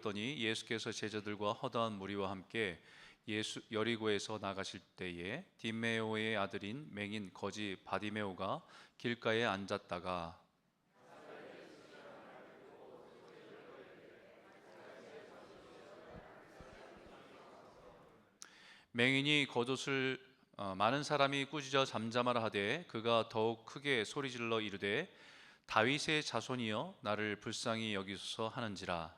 더니 예수께서 제자들과 허다한 무리와 함께 여리고에서 나가실 때에 디메오의 아들인 맹인 거지 바디메오가 길가에 앉았다가 맹인이 겉옷을 많은 사람이 꾸짖어 잠잠하라 하되 그가 더욱 크게 소리질러 이르되 다윗의 자손이여 나를 불쌍히 여기소서 하는지라.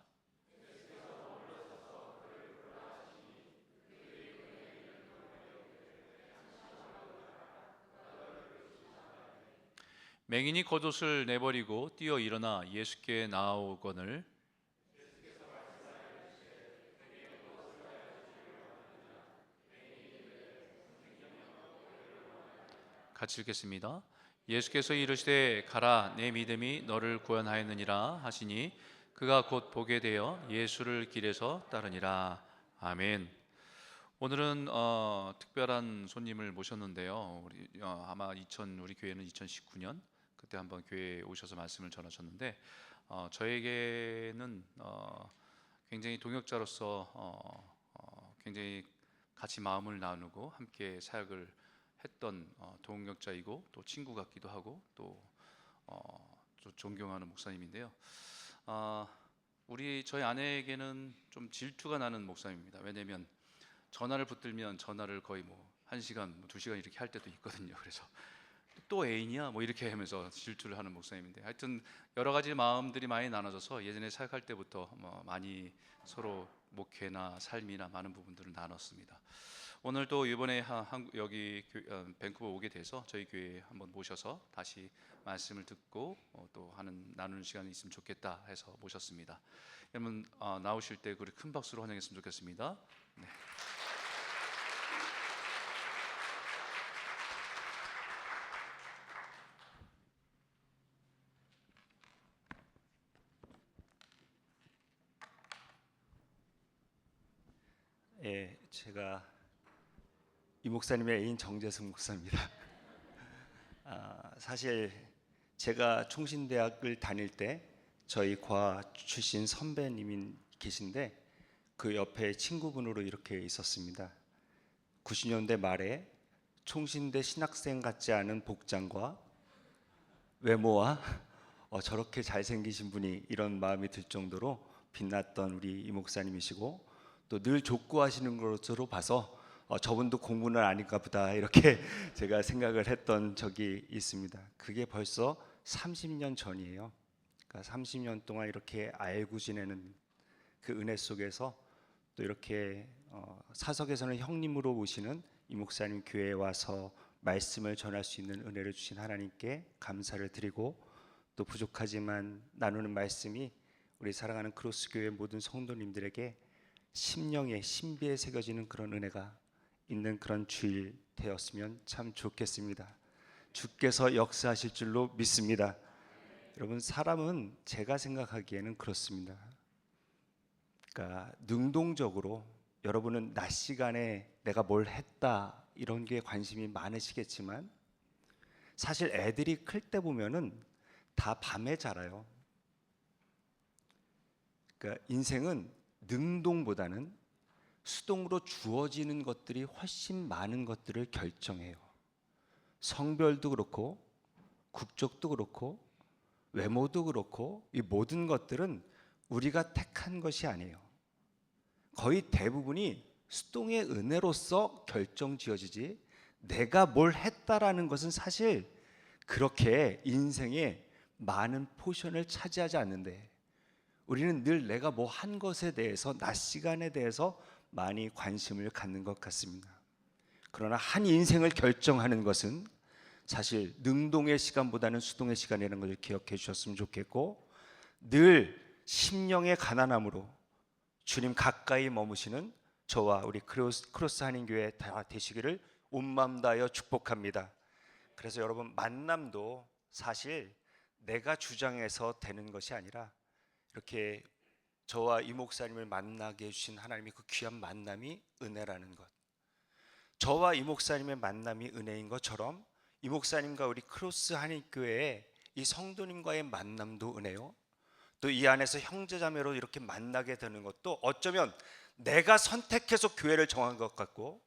맹인이 겉옷을 내버리고 뛰어 일어나 예수께 나아오거늘 같이 읽겠습니다. 예수께서 이르시되 가라 내 믿음이 너를 구원하였느니라 하시니 그가 곧 보게 되어 예수를 길에서 따르니라. 아멘. 오늘은 특별한 손님을 모셨는데요. 아마 우리 교회는 2019년 그때 한번 교회에 오셔서 말씀을 전하셨는데 저에게는 굉장히 동역자로서 굉장히 같이 마음을 나누고 함께 사역을 했던 동역자이고 또 친구 같기도 하고 또 존경하는 목사님인데요. 저희 아내에게는 좀 질투가 나는 목사님입니다. 왜냐하면 전화를 붙들면 전화를 거의 1시간, 2시간 이렇게 할 때도 있거든요. 그래서 또 애인이야? 이렇게 하면서 질투를 하는 목사님인데 하여튼 여러 가지 마음들이 많이 나눠져서 예전에 사역할 때부터 많이 서로 목회나 삶이나 많은 부분들을 나눴습니다. 오늘 또 이번에 여기 밴쿠버 오게 돼서 저희 교회에 한번 모셔서 다시 말씀을 듣고 또 나누는 시간이 있으면 좋겠다 해서 모셨습니다. 여러분 나오실 때 우리 큰 박수로 환영했으면 좋겠습니다. 네. 예, 제가 이 목사님의 애인 정재승 목사입니다. 사실 제가 총신대학을 다닐 때 저희 과 출신 선배님이 계신데 그 옆에 친구분으로 이렇게 있었습니다. 90년대 말에 총신대 신학생 같지 않은 복장과 외모와 저렇게 잘생기신 분이 이런 마음이 들 정도로 빛났던 우리 이 목사님이시고 또 늘 족구하시는 것으로 봐서 저분도 공부는 아닌가 보다 이렇게 제가 생각을 했던 적이 있습니다. 그게 벌써 30년 전이에요. 그러니까 30년 동안 이렇게 알고 지내는 그 은혜 속에서 또 이렇게 사석에서는 형님으로 오시는 이 목사님 교회에 와서 말씀을 전할 수 있는 은혜를 주신 하나님께 감사를 드리고 또 부족하지만 나누는 말씀이 우리 사랑하는 크로스 교회 모든 성도님들에게 심령에 신비에 새겨지는 그런 은혜가 있는 그런 주일 되었으면 참 좋겠습니다. 주께서 역사하실 줄로 믿습니다. 여러분 사람은 제가 생각하기에는 그렇습니다. 그러니까 능동적으로 여러분은 낮 시간에 내가 뭘 했다 이런 게 관심이 많으시겠지만 사실 애들이 클 때 보면은 다 밤에 자라요. 그러니까 인생은 능동보다는 수동으로 주어지는 것들이 훨씬 많은 것들을 결정해요. 성별도 그렇고 국적도 그렇고 외모도 그렇고 이 모든 것들은 우리가 택한 것이 아니에요. 거의 대부분이 수동의 은혜로서 결정지어지지 내가 뭘 했다라는 것은 사실 그렇게 인생의 많은 포션을 차지하지 않는데 우리는 늘 내가 뭐 한 것에 대해서 낮 시간에 대해서 많이 관심을 갖는 것 같습니다. 그러나 한 인생을 결정하는 것은 사실 능동의 시간보다는 수동의 시간이라는 것을 기억해 주셨으면 좋겠고 늘 심령의 가난함으로 주님 가까이 머무시는 저와 우리 크로스 한인교회 다 되시기를 온 마음 다하여 축복합니다. 그래서 여러분 만남도 사실 내가 주장해서 되는 것이 아니라 이렇게 저와 이 목사님을 만나게 해주신 하나님의 그 귀한 만남이 은혜라는 것, 저와 이 목사님의 만남이 은혜인 것처럼 이 목사님과 우리 크로스 한인교회의 이 성도님과의 만남도 은혜요 또 이 안에서 형제자매로 이렇게 만나게 되는 것도 어쩌면 내가 선택해서 교회를 정한 것 같고,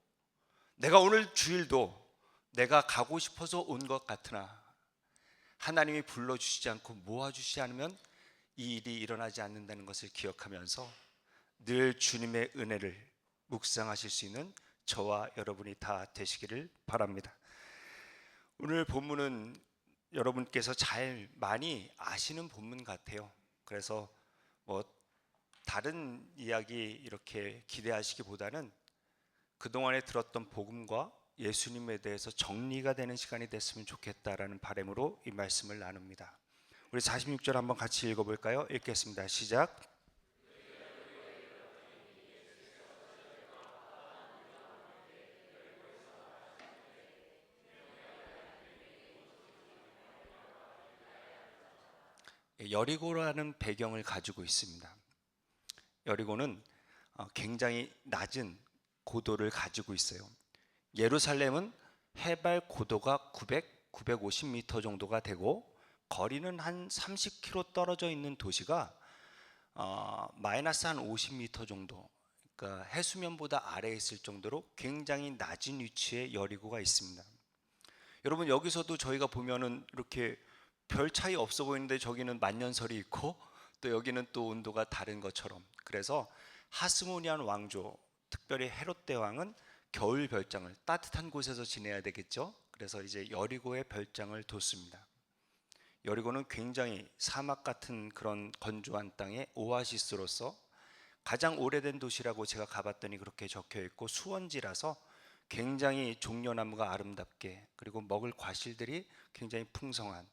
내가 오늘 주일도 내가 가고 싶어서 온 것 같으나 하나님이 불러주시지 않고 모아주시지 않으면 이 일이 일어나지 않는다는 것을 기억하면서 늘 주님의 은혜를 묵상하실 수 있는 저와 여러분이 다 되시기를 바랍니다. 오늘 본문은 여러분께서 잘 많이 아시는 본문 같아요. 그래서 뭐 다른 이야기 이렇게 기대하시기보다는 그동안에 들었던 복음과 예수님에 대해서 정리가 되는 시간이 됐으면 좋겠다라는 바람으로 이 말씀을 나눕니다. 우리 46절 한번 같이 읽어볼까요? 읽겠습니다. 시작. 여리고라는 배경을 가지고 있습니다. 여리고는 굉장히 낮은 고도를 가지고 있어요. 예루살렘은 해발 고도가 950m 정도가 되고 거리는 한 30km 떨어져 있는 도시가 마이너스 한 50m 정도, 그러니까 해수면보다 아래에 있을 정도로 굉장히 낮은 위치에 여리고가 있습니다. 여러분, 여기서도 저희가 보면은 이렇게 별 차이 없어 보이는데 저기는 만년설이 있고 또 여기는 또 온도가 다른 것처럼, 그래서 하스모니안 왕조, 특별히 헤롯 대왕은 겨울 별장을 따뜻한 곳에서 지내야 되겠죠. 그래서 이제 여리고에 별장을 뒀습니다. 여리고는 굉장히 사막 같은 그런 건조한 땅의 오아시스로서 가장 오래된 도시라고 제가 가봤더니 그렇게 적혀 있고, 수원지라서 굉장히 종려나무가 아름답게, 그리고 먹을 과실들이 굉장히 풍성한,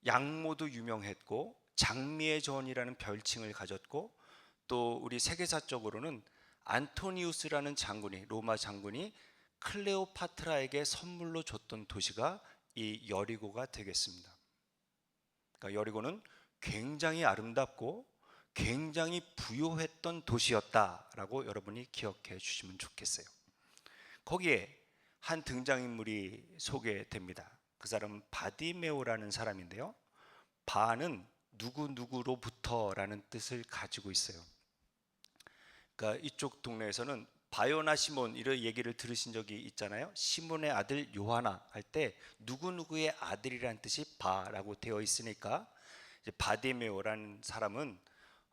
양모도 유명했고 장미의 전이라는 별칭을 가졌고, 또 우리 세계사적으로는 안토니우스라는 장군이, 로마 장군이 클레오파트라에게 선물로 줬던 도시가 이 여리고가 되겠습니다. 그러니까 여리고는 굉장히 아름답고 굉장히 부유했던 도시였다라고 여러분이 기억해 주시면 좋겠어요. 거기에 한 등장인물이 소개됩니다. 그 사람은 바디메오라는 사람인데요, 바는 누구누구로부터라는 뜻을 가지고 있어요. 그러니까 이쪽 동네에서는 바요나 시몬 이런 얘기를 들으신 적이 있잖아요. 시몬의 아들 요하나 할 때 누구누구의 아들이라는 뜻이 바라고 되어 있으니까, 이제 바디메오라는 사람은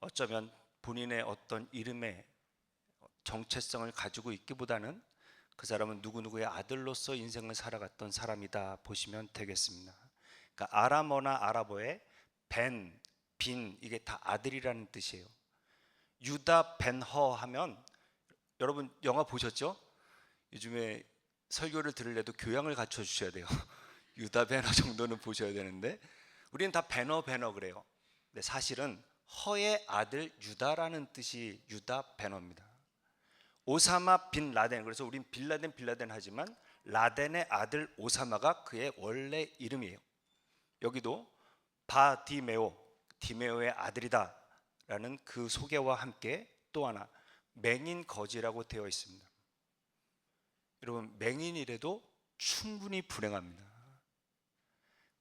어쩌면 본인의 어떤 이름의 정체성을 가지고 있기보다는 그 사람은 누구누구의 아들로서 인생을 살아갔던 사람이다 보시면 되겠습니다. 그러니까 아람어나 아랍어의 벤, 빈, 이게 다 아들이라는 뜻이에요. 유다 벤허 하면, 여러분 영화 보셨죠? 요즘에 설교를 들으려도 교양을 갖춰 주셔야 돼요. 유다 벤허 정도는 보셔야 되는데 우리는 다 베너 그래요. 근데 사실은 허의 아들 유다라는 뜻이 유다 베너입니다. 오사마 빈 라덴, 그래서 우린 빌라덴 하지만 라덴의 아들 오사마가 그의 원래 이름이에요. 여기도 바디메오, 디메오의 아들이다 라는 그 소개와 함께 또 하나 맹인 거지라고 되어 있습니다. 여러분, 맹인이라도 충분히 불행합니다.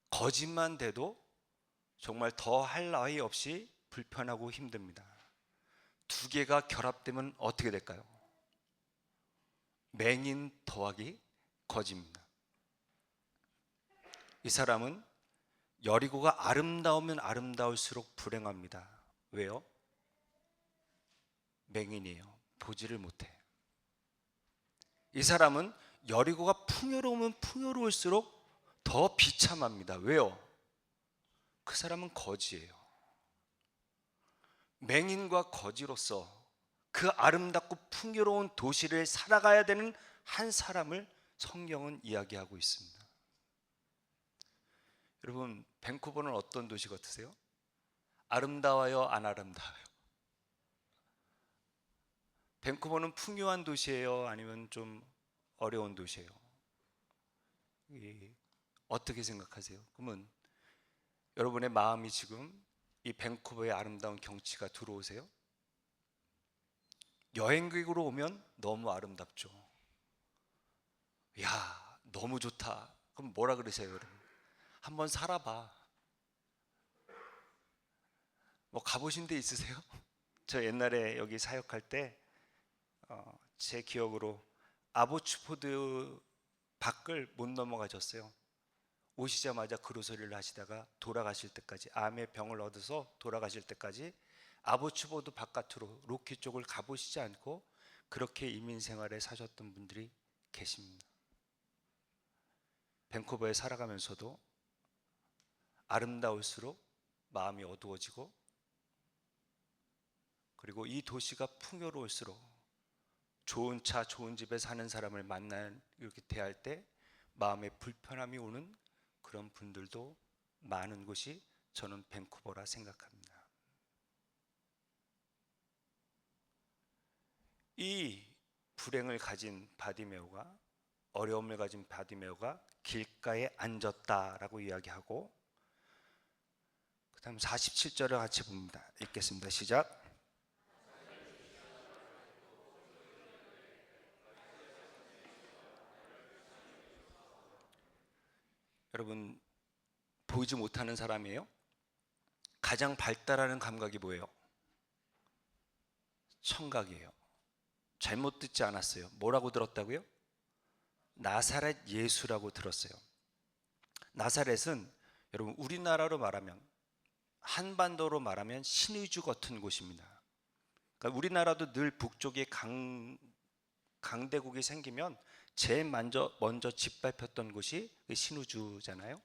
거짓만 돼도 정말 더 할 나위 없이 불편하고 힘듭니다. 두 개가 결합되면 어떻게 될까요? 맹인 더하기 거지입니다. 이 사람은 여리고가 아름다우면 아름다울수록 불행합니다. 왜요? 맹인이에요. 보지를 못해. 이 사람은 여리고가 풍요로우면 풍요로울수록 더 비참합니다. 왜요? 그 사람은 거지예요. 맹인과 거지로서 그 아름답고 풍요로운 도시를 살아가야 되는 한 사람을 성경은 이야기하고 있습니다. 여러분, 밴쿠버는 어떤 도시 같으세요? 아름다워요? 안 아름다워요? 밴쿠버는 풍요한 도시예요? 아니면 좀 어려운 도시예요? 어떻게 생각하세요? 그러면 여러분의 마음이 지금 이 밴쿠버의 아름다운 경치가 들어오세요? 여행객으로 오면 너무 아름답죠. 야, 너무 좋다. 그럼 뭐라 그러세요, 여러분? 한번 살아봐. 뭐 가보신 데 있으세요? 저 옛날에 여기 사역할 때 제 기억으로 아보츠포드 밖을 못 넘어가셨어요. 오시자마자 그로소리를 하시다가 돌아가실 때까지, 암의 병을 얻어서 돌아가실 때까지 아보츠포드 바깥으로 로키 쪽을 가보시지 않고 그렇게 이민 생활에 사셨던 분들이 계십니다. 밴쿠버에 살아가면서도 아름다울수록 마음이 어두워지고, 그리고 이 도시가 풍요로울수록 좋은 차, 좋은 집에 사는 사람을 이렇게 대할 때 마음에 불편함이 오는 그런 분들도 많은 곳이 저는 밴쿠버라 생각합니다. 이 불행을 가진 바디메오가, 어려움을 가진 바디메오가 길가에 앉았다라고 이야기하고, 그 다음 47절을 같이 봅니다. 읽겠습니다. 시작. 여러분, 보이지 못하는 사람이에요? 가장 발달하는 감각이 뭐예요? 청각이에요. 잘못 듣지 않았어요. 뭐라고 들었다고요? 나사렛 예수라고 들었어요. 나사렛은 여러분 우리나라로 말하면, 한반도로 말하면 신의주 같은 곳입니다. 그러니까 우리나라도 늘 북쪽에 강대국이 생기면 제일 먼저 짓밟혔던 곳이 신의주잖아요.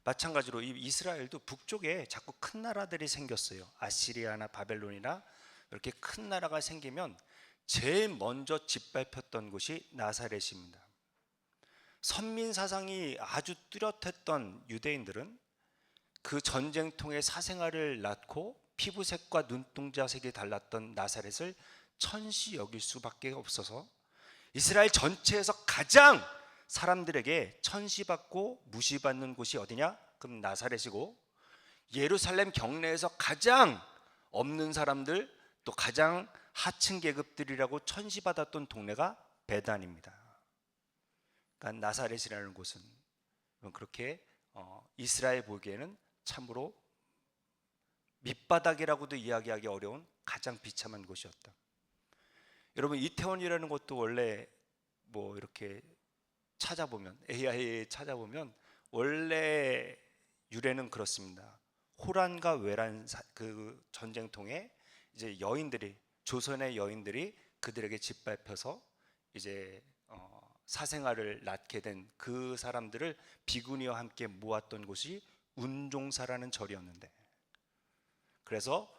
마찬가지로 이 이스라엘도 북쪽에 자꾸 큰 나라들이 생겼어요. 아시리아나 바벨론이나 이렇게 큰 나라가 생기면 제일 먼저 짓밟혔던 곳이 나사렛입니다. 선민 사상이 아주 뚜렷했던 유대인들은 그 전쟁통에 사생아를 낳고 피부색과 눈동자색이 달랐던 나사렛을 천시 여길 수밖에 없어서 이스라엘 전체에서 가장 사람들에게 천시받고 무시받는 곳이 어디냐? 그럼 나사렛이고, 예루살렘 경내에서 가장 없는 사람들, 또 가장 하층 계급들이라고 천시받았던 동네가 베단입니다. 그러니까 나사렛이라는 곳은 그렇게 이스라엘 보기에는 참으로 밑바닥이라고도 이야기하기 어려운 가장 비참한 곳이었다. 여러분, 이태원이라는 것도 원래 뭐 이렇게 찾아보면, AI에 찾아보면 원래 유래는 그렇습니다. 호란과 외란 그 전쟁통에 이제 여인들이, 조선의 여인들이 그들에게 짓밟혀서 이제 사생아를 낳게 된 그 사람들을 비구니와 함께 모았던 곳이 운종사라는 절이었는데, 그래서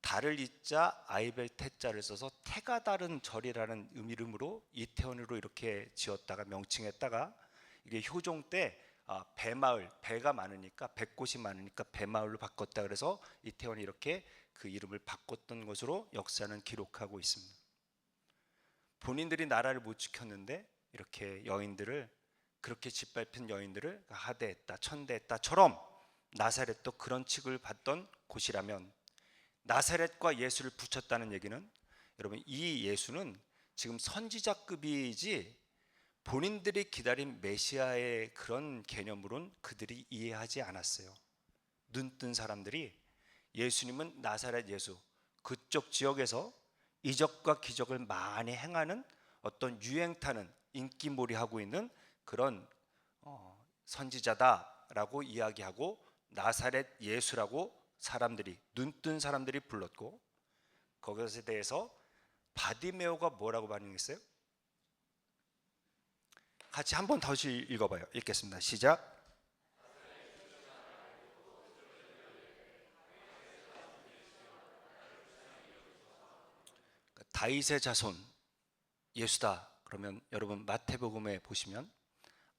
달을 이자 아이벨 태자를 써서 태가 다른 절이라는 이름으로 이태원으로 이렇게 지었다가 명칭했다가, 이게 효종 때 배마을, 배가 많으니까, 백곳이 많으니까 배마을로 바꿨다 그래서 이태원이 이렇게 그 이름을 바꿨던 것으로 역사는 기록하고 있습니다. 본인들이 나라를 못 지켰는데 이렇게 여인들을, 그렇게 짓밟힌 여인들을 하대했다, 천대했다처럼 나사렛도 그런 취급을 받던 곳이라면, 나사렛과 예수를 붙였다는 얘기는, 여러분 이 예수는 지금 선지자급이지 본인들이 기다린 메시아의 그런 개념으로는 그들이 이해하지 않았어요. 눈뜬 사람들이 예수님은 나사렛 예수, 그쪽 지역에서 이적과 기적을 많이 행하는 어떤 유행타는 인기몰이하고 있는 그런 선지자다라고 이야기하고, 나사렛 예수라고 사람들이, 눈뜬 사람들이 불렀고, 그것에 대해서 바디메오가 뭐라고 반응했어요? 같이 한번 다시 읽어봐요. 읽겠습니다. 시작. 다윗의 자손 예수다. 그러면 여러분 마태복음에 보시면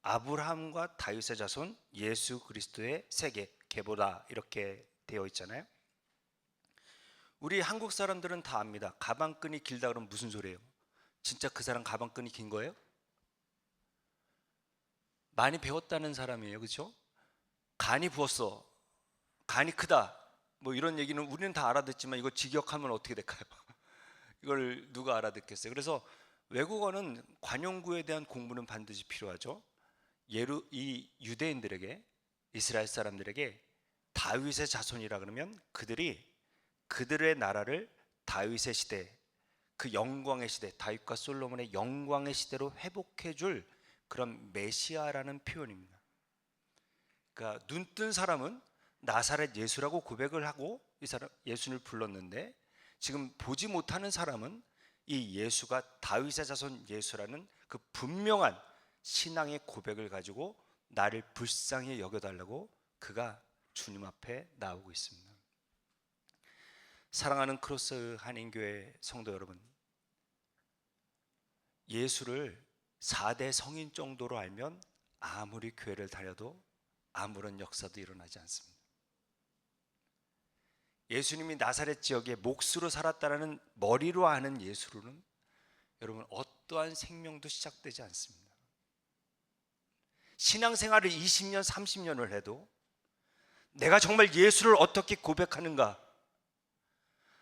아브라함과 다윗의 자손 예수 그리스도의 세계 계보다 이렇게 되어 있잖아요. 우리 한국 사람들은 다 압니다. 가방끈이 길다 그러면 무슨 소리예요? 진짜 그 사람 가방끈이 긴 거예요? 많이 배웠다는 사람이에요. 그렇죠? 간이 부었어, 간이 크다, 뭐 이런 얘기는 우리는 다 알아듣지만 이거 직역하면 어떻게 될까요? 이걸 누가 알아듣겠어요? 그래서 외국어는 관용구에 대한 공부는 반드시 필요하죠. 이 유대인들에게, 이스라엘 사람들에게 다윗의 자손이라 그러면 그들이 그들의 나라를 다윗의 시대, 그 영광의 시대, 다윗과 솔로몬의 영광의 시대로 회복해 줄 그런 메시아라는 표현입니다. 그러니까 눈뜬 사람은 나사렛 예수라고 고백을 하고 이 사람 예수를 불렀는데, 지금 보지 못하는 사람은 이 예수가 다윗의 자손 예수라는 그 분명한 신앙의 고백을 가지고 나를 불쌍히 여겨달라고 그가 주님 앞에 나오고 있습니다. 사랑하는 크로스 한인교회 성도 여러분, 예수를 4대 성인 정도로 알면 아무리 교회를 다녀도 아무런 역사도 일어나지 않습니다. 예수님이 나사렛 지역에 몫으로 살았다는 머리로 아는 예수로는 여러분 어떠한 생명도 시작되지 않습니다. 신앙생활을 20년, 30년을 해도 내가 정말 예수를 어떻게 고백하는가,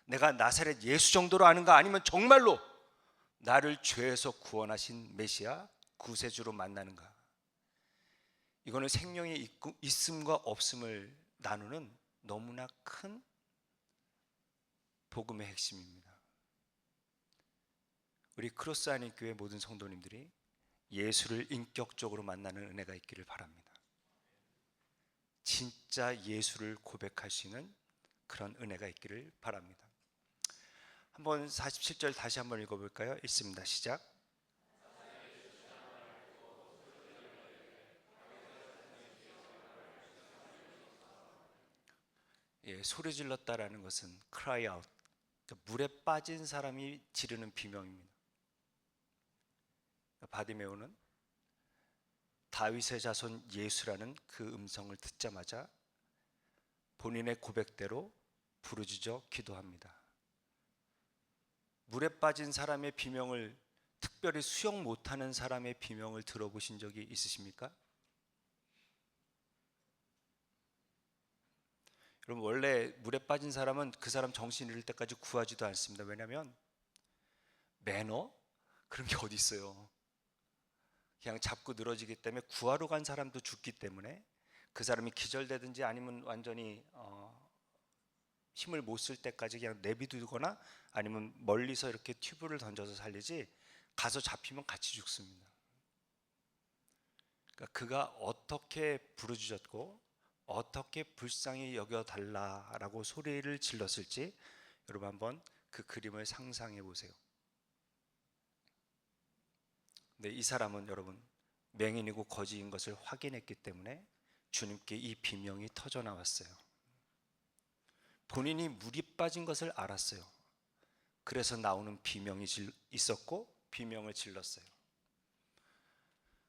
내가 나사렛 예수 정도로 아는가, 아니면 정말로 나를 죄에서 구원하신 메시아 구세주로 만나는가, 이거는 생명의 있음과 없음을 나누는 너무나 큰 복음의 핵심입니다. 우리 크로스 안인 교회 모든 성도님들이 예수를 인격적으로 만나는 은혜가 있기를 바랍니다. 진짜 예수를 고백할 수 있는 그런 은혜가 있기를 바랍니다. 한번 47절 다시 한번 읽어볼까요? 읽습니다. 시작. 예, 소리 질렀다라는 것은 cry out, 그러니까 물에 빠진 사람이 지르는 비명입니다. 바디메오는 다윗의 자손 예수라는 그 음성을 듣자마자 본인의 고백대로 부르짖어 기도합니다. 물에 빠진 사람의 비명을, 특별히 수영 못하는 사람의 비명을 들어보신 적이 있으십니까? 여러분, 원래 물에 빠진 사람은 그 사람 정신 잃을 때까지 구하지도 않습니다. 왜냐하면 매너? 그런 게 어디 있어요. 그냥 잡고 늘어지기 때문에, 구하러 간 사람도 죽기 때문에 그 사람이 기절되든지 아니면 완전히 힘을 못 쓸 때까지 그냥 내비두거나 아니면 멀리서 이렇게 튜브를 던져서 살리지, 가서 잡히면 같이 죽습니다. 그러니까 그가 어떻게 부르짖었고 어떻게 불쌍히 여겨달라라고 소리를 질렀을지 여러분 한번 그 그림을 상상해 보세요. 근데 이 사람은 여러분 맹인이고 거지인 것을 확인했기 때문에 주님께 이 비명이 터져 나왔어요. 본인이 물이 빠진 것을 알았어요. 그래서 나오는 비명이 있었고 비명을 질렀어요.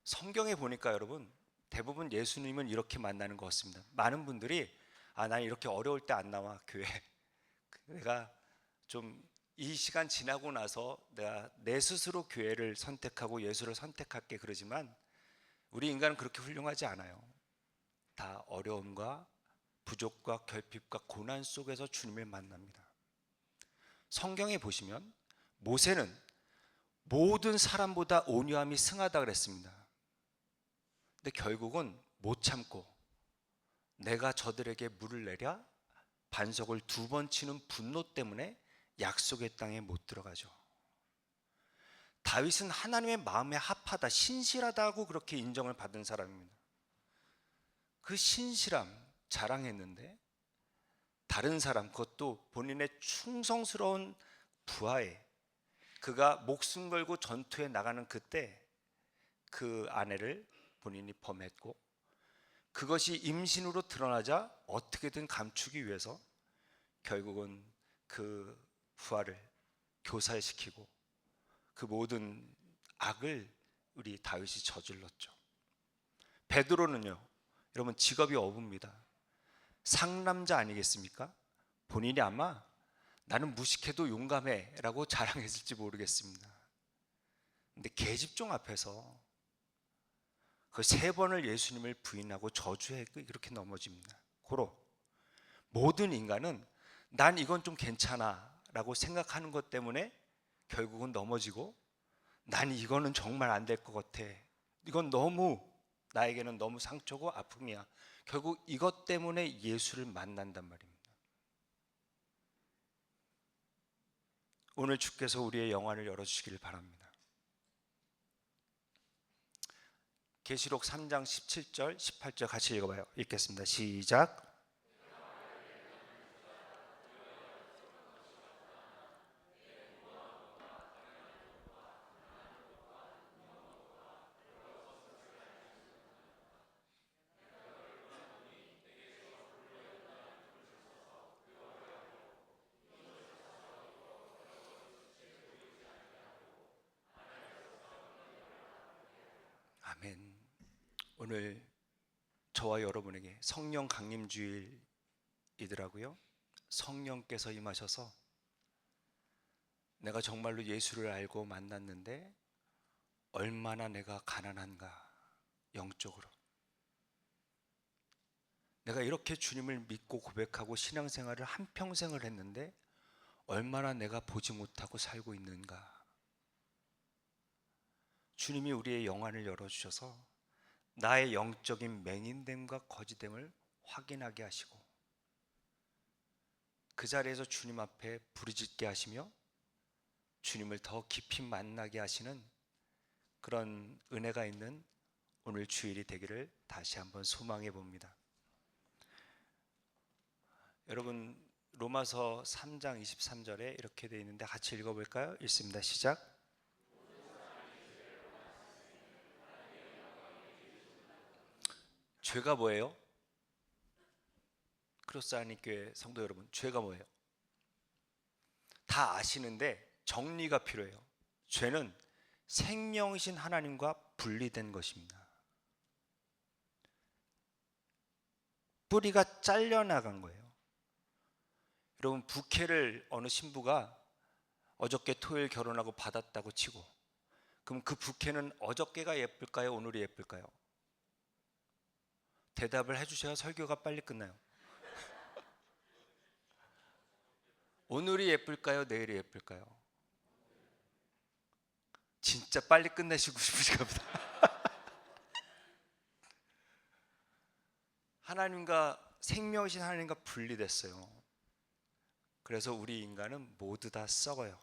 성경에 보니까 여러분 대부분 예수님은 이렇게 만나는 것 같습니다. 많은 분들이 난 이렇게 어려울 때 안 나와 교회. 내가 좀 이 시간 지나고 나서 내가 내 스스로 교회를 선택하고 예수를 선택할게 그러지만, 우리 인간은 그렇게 훌륭하지 않아요. 다 어려움과 부족과 결핍과 고난 속에서 주님을 만납니다. 성경에 보시면 모세는 모든 사람보다 온유함이 승하다 그랬습니다. 근데 결국은 못 참고 내가 저들에게 물을 내랴 반석을 2번 치는 분노 때문에 약속의 땅에 못 들어가죠. 다윗은 하나님의 마음에 합하다, 신실하다고 그렇게 인정을 받은 사람입니다. 그 신실함 자랑했는데 다른 사람, 그것도 본인의 충성스러운 부하에, 그가 목숨 걸고 전투에 나가는 그때 그 아내를 본인이 범했고, 그것이 임신으로 드러나자 어떻게든 감추기 위해서 결국은 그 부하를 교살시키고 그 모든 악을 우리 다윗이 저질렀죠. 베드로는요, 여러분 직업이 어부입니다. 상남자 아니겠습니까? 본인이 아마 나는 무식해도 용감해 라고 자랑했을지 모르겠습니다. 근데 계집종 앞에서 그 3번을 예수님을 부인하고 저주했고 이렇게 넘어집니다. 고로 모든 인간은 난 이건 좀 괜찮아 라고 생각하는 것 때문에 결국은 넘어지고, 난 이거는 정말 안 될 것 같아, 이건 너무 나에게는 너무 상처고 아픔이야, 결국 이것 때문에 예수를 만난단 말입니다. 오늘 주께서 우리의 영안을 열어주시기를 바랍니다. 계시록 3장 17절 18절 같이 읽어봐요. 읽겠습니다. 시작. 아멘. 오늘 저와 여러분에게 성령 강림 주일이더라고요. 성령께서 임하셔서 내가 정말로 예수를 알고 만났는데 얼마나 내가 가난한가, 영적으로. 내가 이렇게 주님을 믿고 고백하고 신앙생활을 한평생을 했는데 얼마나 내가 보지 못하고 살고 있는가. 주님이 우리의 영안을 열어주셔서 나의 영적인 맹인됨과 거짓됨을 확인하게 하시고 그 자리에서 주님 앞에 부르짖게 하시며 주님을 더 깊이 만나게 하시는 그런 은혜가 있는 오늘 주일이 되기를 다시 한번 소망해 봅니다. 여러분, 로마서 3장 23절에 이렇게 되어 있는데 같이 읽어볼까요? 읽습니다. 시작. 죄가 뭐예요? 크로스하니 교회 성도 여러분, 죄가 뭐예요? 다 아시는데 정리가 필요해요. 죄는 생명이신 하나님과 분리된 것입니다. 뿌리가 잘려나간 거예요. 여러분, 부케를 어느 신부가 어저께 토요일 결혼하고 받았다고 치고, 그럼 그 부케는 어저께가 예쁠까요? 오늘이 예쁠까요? 대답을 해주셔야 설교가 빨리 끝나요. 오늘이 예쁠까요? 내일이 예쁠까요? 진짜 빨리 끝내시고 싶으신가 보다. 하나님과 생명이신 하나님과 분리됐어요. 그래서 우리 인간은 모두 다 썩어요.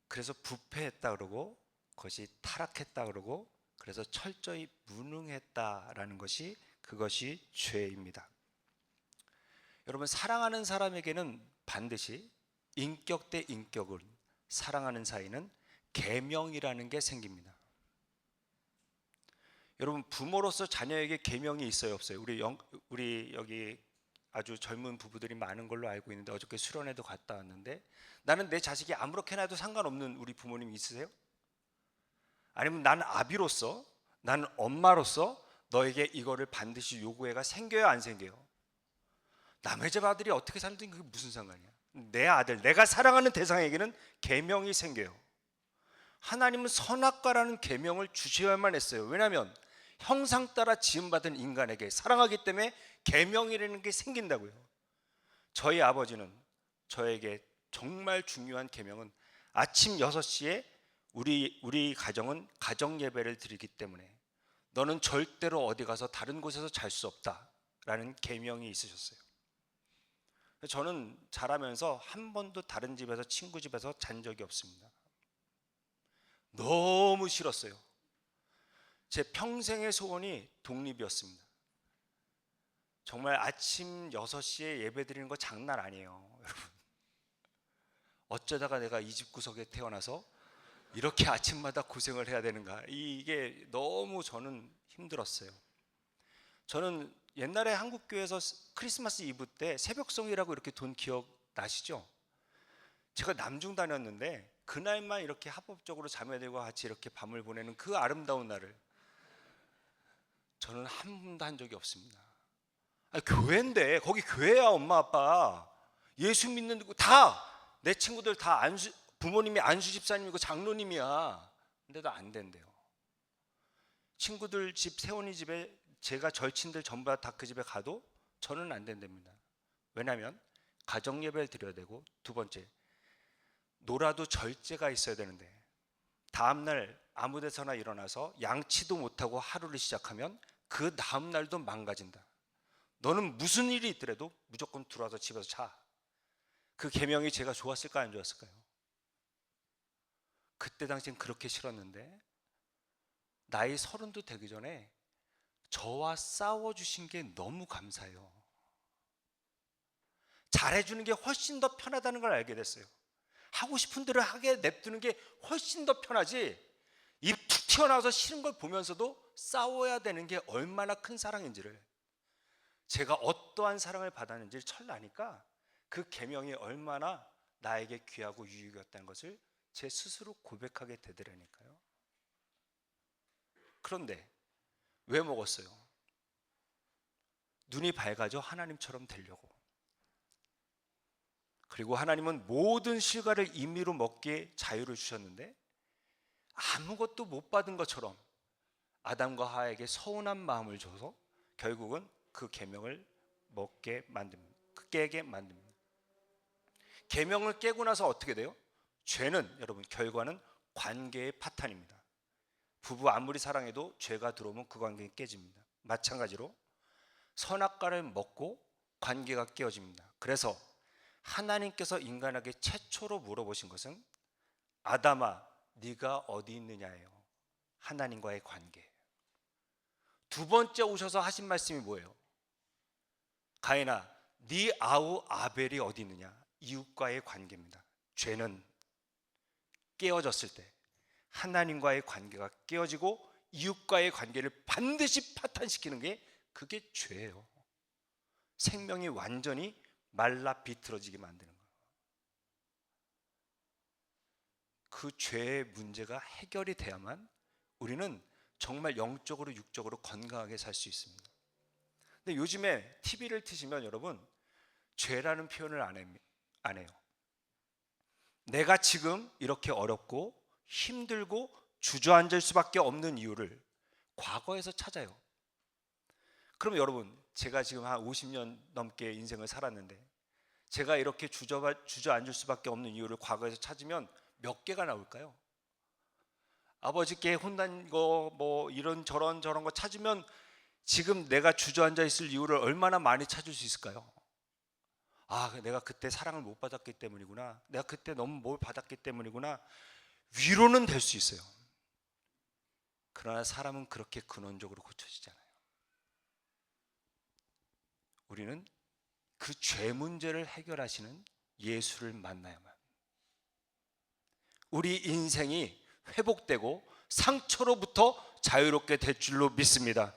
그래서 부패했다 그러고 그것이 타락했다 그러고 그래서 철저히 무능했다라는 것이 그것이 죄입니다. 여러분, 사랑하는 사람에게는 반드시 인격 대 인격을 사랑하는 사이는 계명이라는 게 생깁니다. 여러분, 부모로서 자녀에게 계명이 있어요, 없어요? 우리 여기 아주 젊은 부부들이 많은 걸로 알고 있는데 어저께 수련회도 갔다 왔는데 나는 내 자식이 아무렇게나 해도 상관없는 우리 부모님 있으세요? 아니면 나는 아비로서, 나는 엄마로서 너에게 이거를 반드시 요구해가 생겨요, 안 생겨요? 남의 집 아들이 어떻게 살든 그게 무슨 상관이야? 내 아들, 내가 사랑하는 대상에게는 계명이 생겨요. 하나님은 선악과라는 계명을 주셔야만 했어요. 왜냐하면 형상 따라 지음받은 인간에게 사랑하기 때문에 계명이라는 게 생긴다고요. 저희 아버지는 저에게 정말 중요한 계명은 아침 6시에 우리 가정은 가정 예배를 드리기 때문에 너는 절대로 어디 가서 다른 곳에서 잘 수 없다라는 계명이 있으셨어요. 저는 자라면서 한 번도 다른 집에서 친구 집에서 잔 적이 없습니다. 너무 싫었어요. 제 평생의 소원이 독립이었습니다. 정말 아침 6시에 예배 드리는 거 장난 아니에요, 여러분. 어쩌다가 내가 이 집 구석에 태어나서 이렇게 아침마다 고생을 해야 되는가. 이게 너무 저는 힘들었어요. 저는 옛날에 한국교회에서 크리스마스 이브 때 새벽송이라고 이렇게 돈 기억 나시죠? 제가 남중 다녔는데 그날만 이렇게 합법적으로 자매들과 같이 이렇게 밤을 보내는 그 아름다운 날을 저는 한 번도 한 적이 없습니다. 아니, 교회인데 거기 교회야. 엄마 아빠 예수 믿는 다 내 친구들 다 부모님이 안수 집사님이고 장로님이야. 근데도 안 된대요. 친구들 집, 세원이 집에 제가 절친들 전부 다 그 집에 가도 저는 안 된답니다. 왜냐하면 가정 예배를 드려야 되고, 두 번째, 놀아도 절제가 있어야 되는데 다음날 아무 데서나 일어나서 양치도 못하고 하루를 시작하면 그 다음날도 망가진다. 너는 무슨 일이 있더라도 무조건 들어와서 집에서 자. 그 계명이 제가 좋았을까 안 좋았을까요? 그때 당시엔 그렇게 싫었는데 나이 30도 되기 전에 저와 싸워주신 게 너무 감사해요. 잘해주는 게 훨씬 더 편하다는 걸 알게 됐어요. 하고 싶은 대로 하게 냅두는 게 훨씬 더 편하지, 입 툭 튀어나와서 싫은 걸 보면서도 싸워야 되는 게 얼마나 큰 사랑인지를, 제가 어떠한 사랑을 받았는지를 철나니까 그 계명이 얼마나 나에게 귀하고 유익이었다는 것을 제 스스로 고백하게 되더라니까요. 그런데 왜 먹었어요? 눈이 밝아져 하나님처럼 되려고. 그리고 하나님은 모든 실과를 임의로 먹기에 자유를 주셨는데 아무것도 못 받은 것처럼 아담과 하와에게 서운한 마음을 줘서 결국은 그 계명을 먹게 만듭니다. 깨게 만듭니다. 계명을 깨고 나서 어떻게 돼요? 죄는, 여러분, 결과는 관계의 파탄입니다. 부부 아무리 사랑해도 죄가 들어오면 그 관계가 깨집니다. 마찬가지로 선악과를 먹고 관계가 깨어집니다. 그래서 하나님께서 인간에게 최초로 물어보신 것은 아담아 네가 어디 있느냐예요. 하나님과의 관계. 두 번째 오셔서 하신 말씀이 뭐예요? 가인아 네 아우 아벨이 어디 있느냐. 이웃과의 관계입니다. 죄는 깨어졌을 때 하나님과의 관계가 깨어지고 이웃과의 관계를 반드시 파탄시키는 게 그게 죄예요. 생명이 완전히 말라 비틀어지게 만드는 거예요. 그 죄의 문제가 해결이 돼야만 우리는 정말 영적으로 육적으로 건강하게 살 수 있습니다. 근데 요즘에 TV를 트시면 여러분 죄라는 표현을 안 해요. 내가 지금 이렇게 어렵고 힘들고 주저앉을 수밖에 없는 이유를 과거에서 찾아요. 그럼 여러분 제가 지금 한 50년 넘게 인생을 살았는데 제가 이렇게 주저앉을 수밖에 없는 이유를 과거에서 찾으면 몇 개가 나올까요? 아버지께 혼난 거 뭐 이런 저런 거 찾으면 지금 내가 주저앉아 있을 이유를 얼마나 많이 찾을 수 있을까요? 아, 내가 그때 사랑을 못 받았기 때문이구나. 내가 그때 너무 뭘 받았기 때문이구나. 위로는 될 수 있어요. 그러나 사람은 그렇게 근원적으로 고쳐지잖아요. 우리는 그 죄 문제를 해결하시는 예수를 만나야만 우리 인생이 회복되고 상처로부터 자유롭게 될 줄로 믿습니다.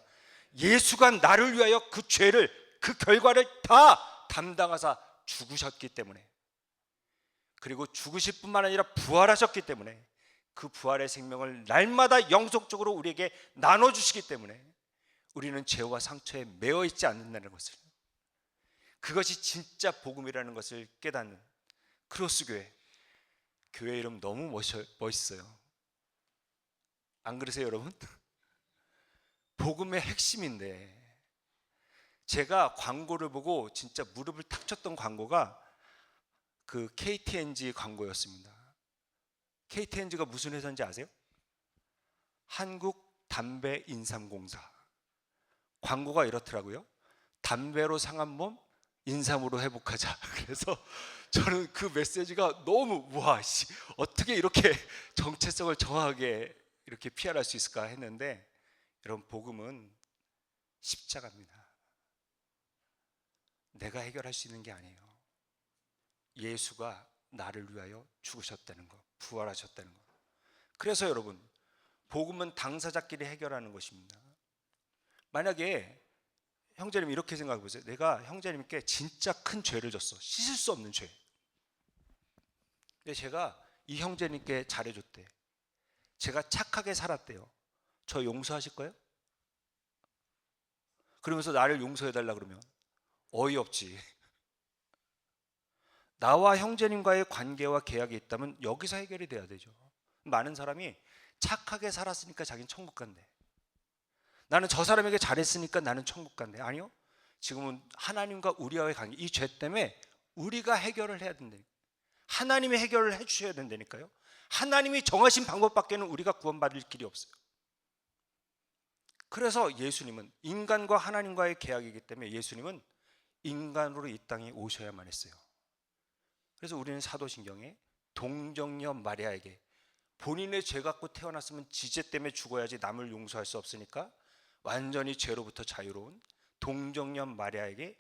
예수가 나를 위하여 그 죄를, 그 결과를 다 담당하사 죽으셨기 때문에, 그리고 죽으실 뿐만 아니라 부활하셨기 때문에, 그 부활의 생명을 날마다 영속적으로 우리에게 나눠주시기 때문에 우리는 죄와 상처에 매여 있지 않는다는 것을, 그것이 진짜 복음이라는 것을 깨닫는 크로스교회, 교회 이름 너무 멋있어요. 안 그러세요 여러분? 복음의 핵심인데, 제가 광고를 보고 진짜 무릎을 탁 쳤던 광고가 그 KTNG 광고였습니다. KTNG가 무슨 회사인지 아세요? 한국담배인삼공사. 광고가 이렇더라고요. 담배로 상한 몸 인삼으로 회복하자. 그래서 저는 그 메시지가 너무 어떻게 이렇게 정체성을 정확하게 이렇게 피할할 수 있을까 했는데, 여러분 복음은 십자가입니다. 내가 해결할 수 있는 게 아니에요. 예수가 나를 위하여 죽으셨다는 것, 부활하셨다는 것. 그래서 여러분 복음은 당사자끼리 해결하는 것입니다. 만약에 형제님 이렇게 생각해 보세요. 내가 형제님께 진짜 큰 죄를 졌어. 씻을 수 없는 죄. 근데 제가 이 형제님께 잘해줬대. 제가 착하게 살았대요. 저 용서하실 거예요? 그러면서 나를 용서해달라 그러면 어이없지. 나와 형제님과의 관계와 계약이 있다면 여기서 해결이 돼야 되죠. 많은 사람이 착하게 살았으니까 자기는 천국 간대. 나는 저 사람에게 잘했으니까 나는 천국 간대. 아니요. 지금은 하나님과 우리와의 관계, 이 죄 때문에 우리가 해결을 해야 된다니까요. 하나님이 해결을 해주셔야 된다니까요. 하나님이 정하신 방법밖에는 우리가 구원받을 길이 없어요. 그래서 예수님은 인간과 하나님과의 계약이기 때문에 예수님은 인간으로 이 땅에 오셔야만 했어요. 그래서 우리는 사도신경에 동정녀 마리아에게 본인의 죄 갖고 태어났으면 지죄 때문에 죽어야지 남을 용서할 수 없으니까 완전히 죄로부터 자유로운 동정녀 마리아에게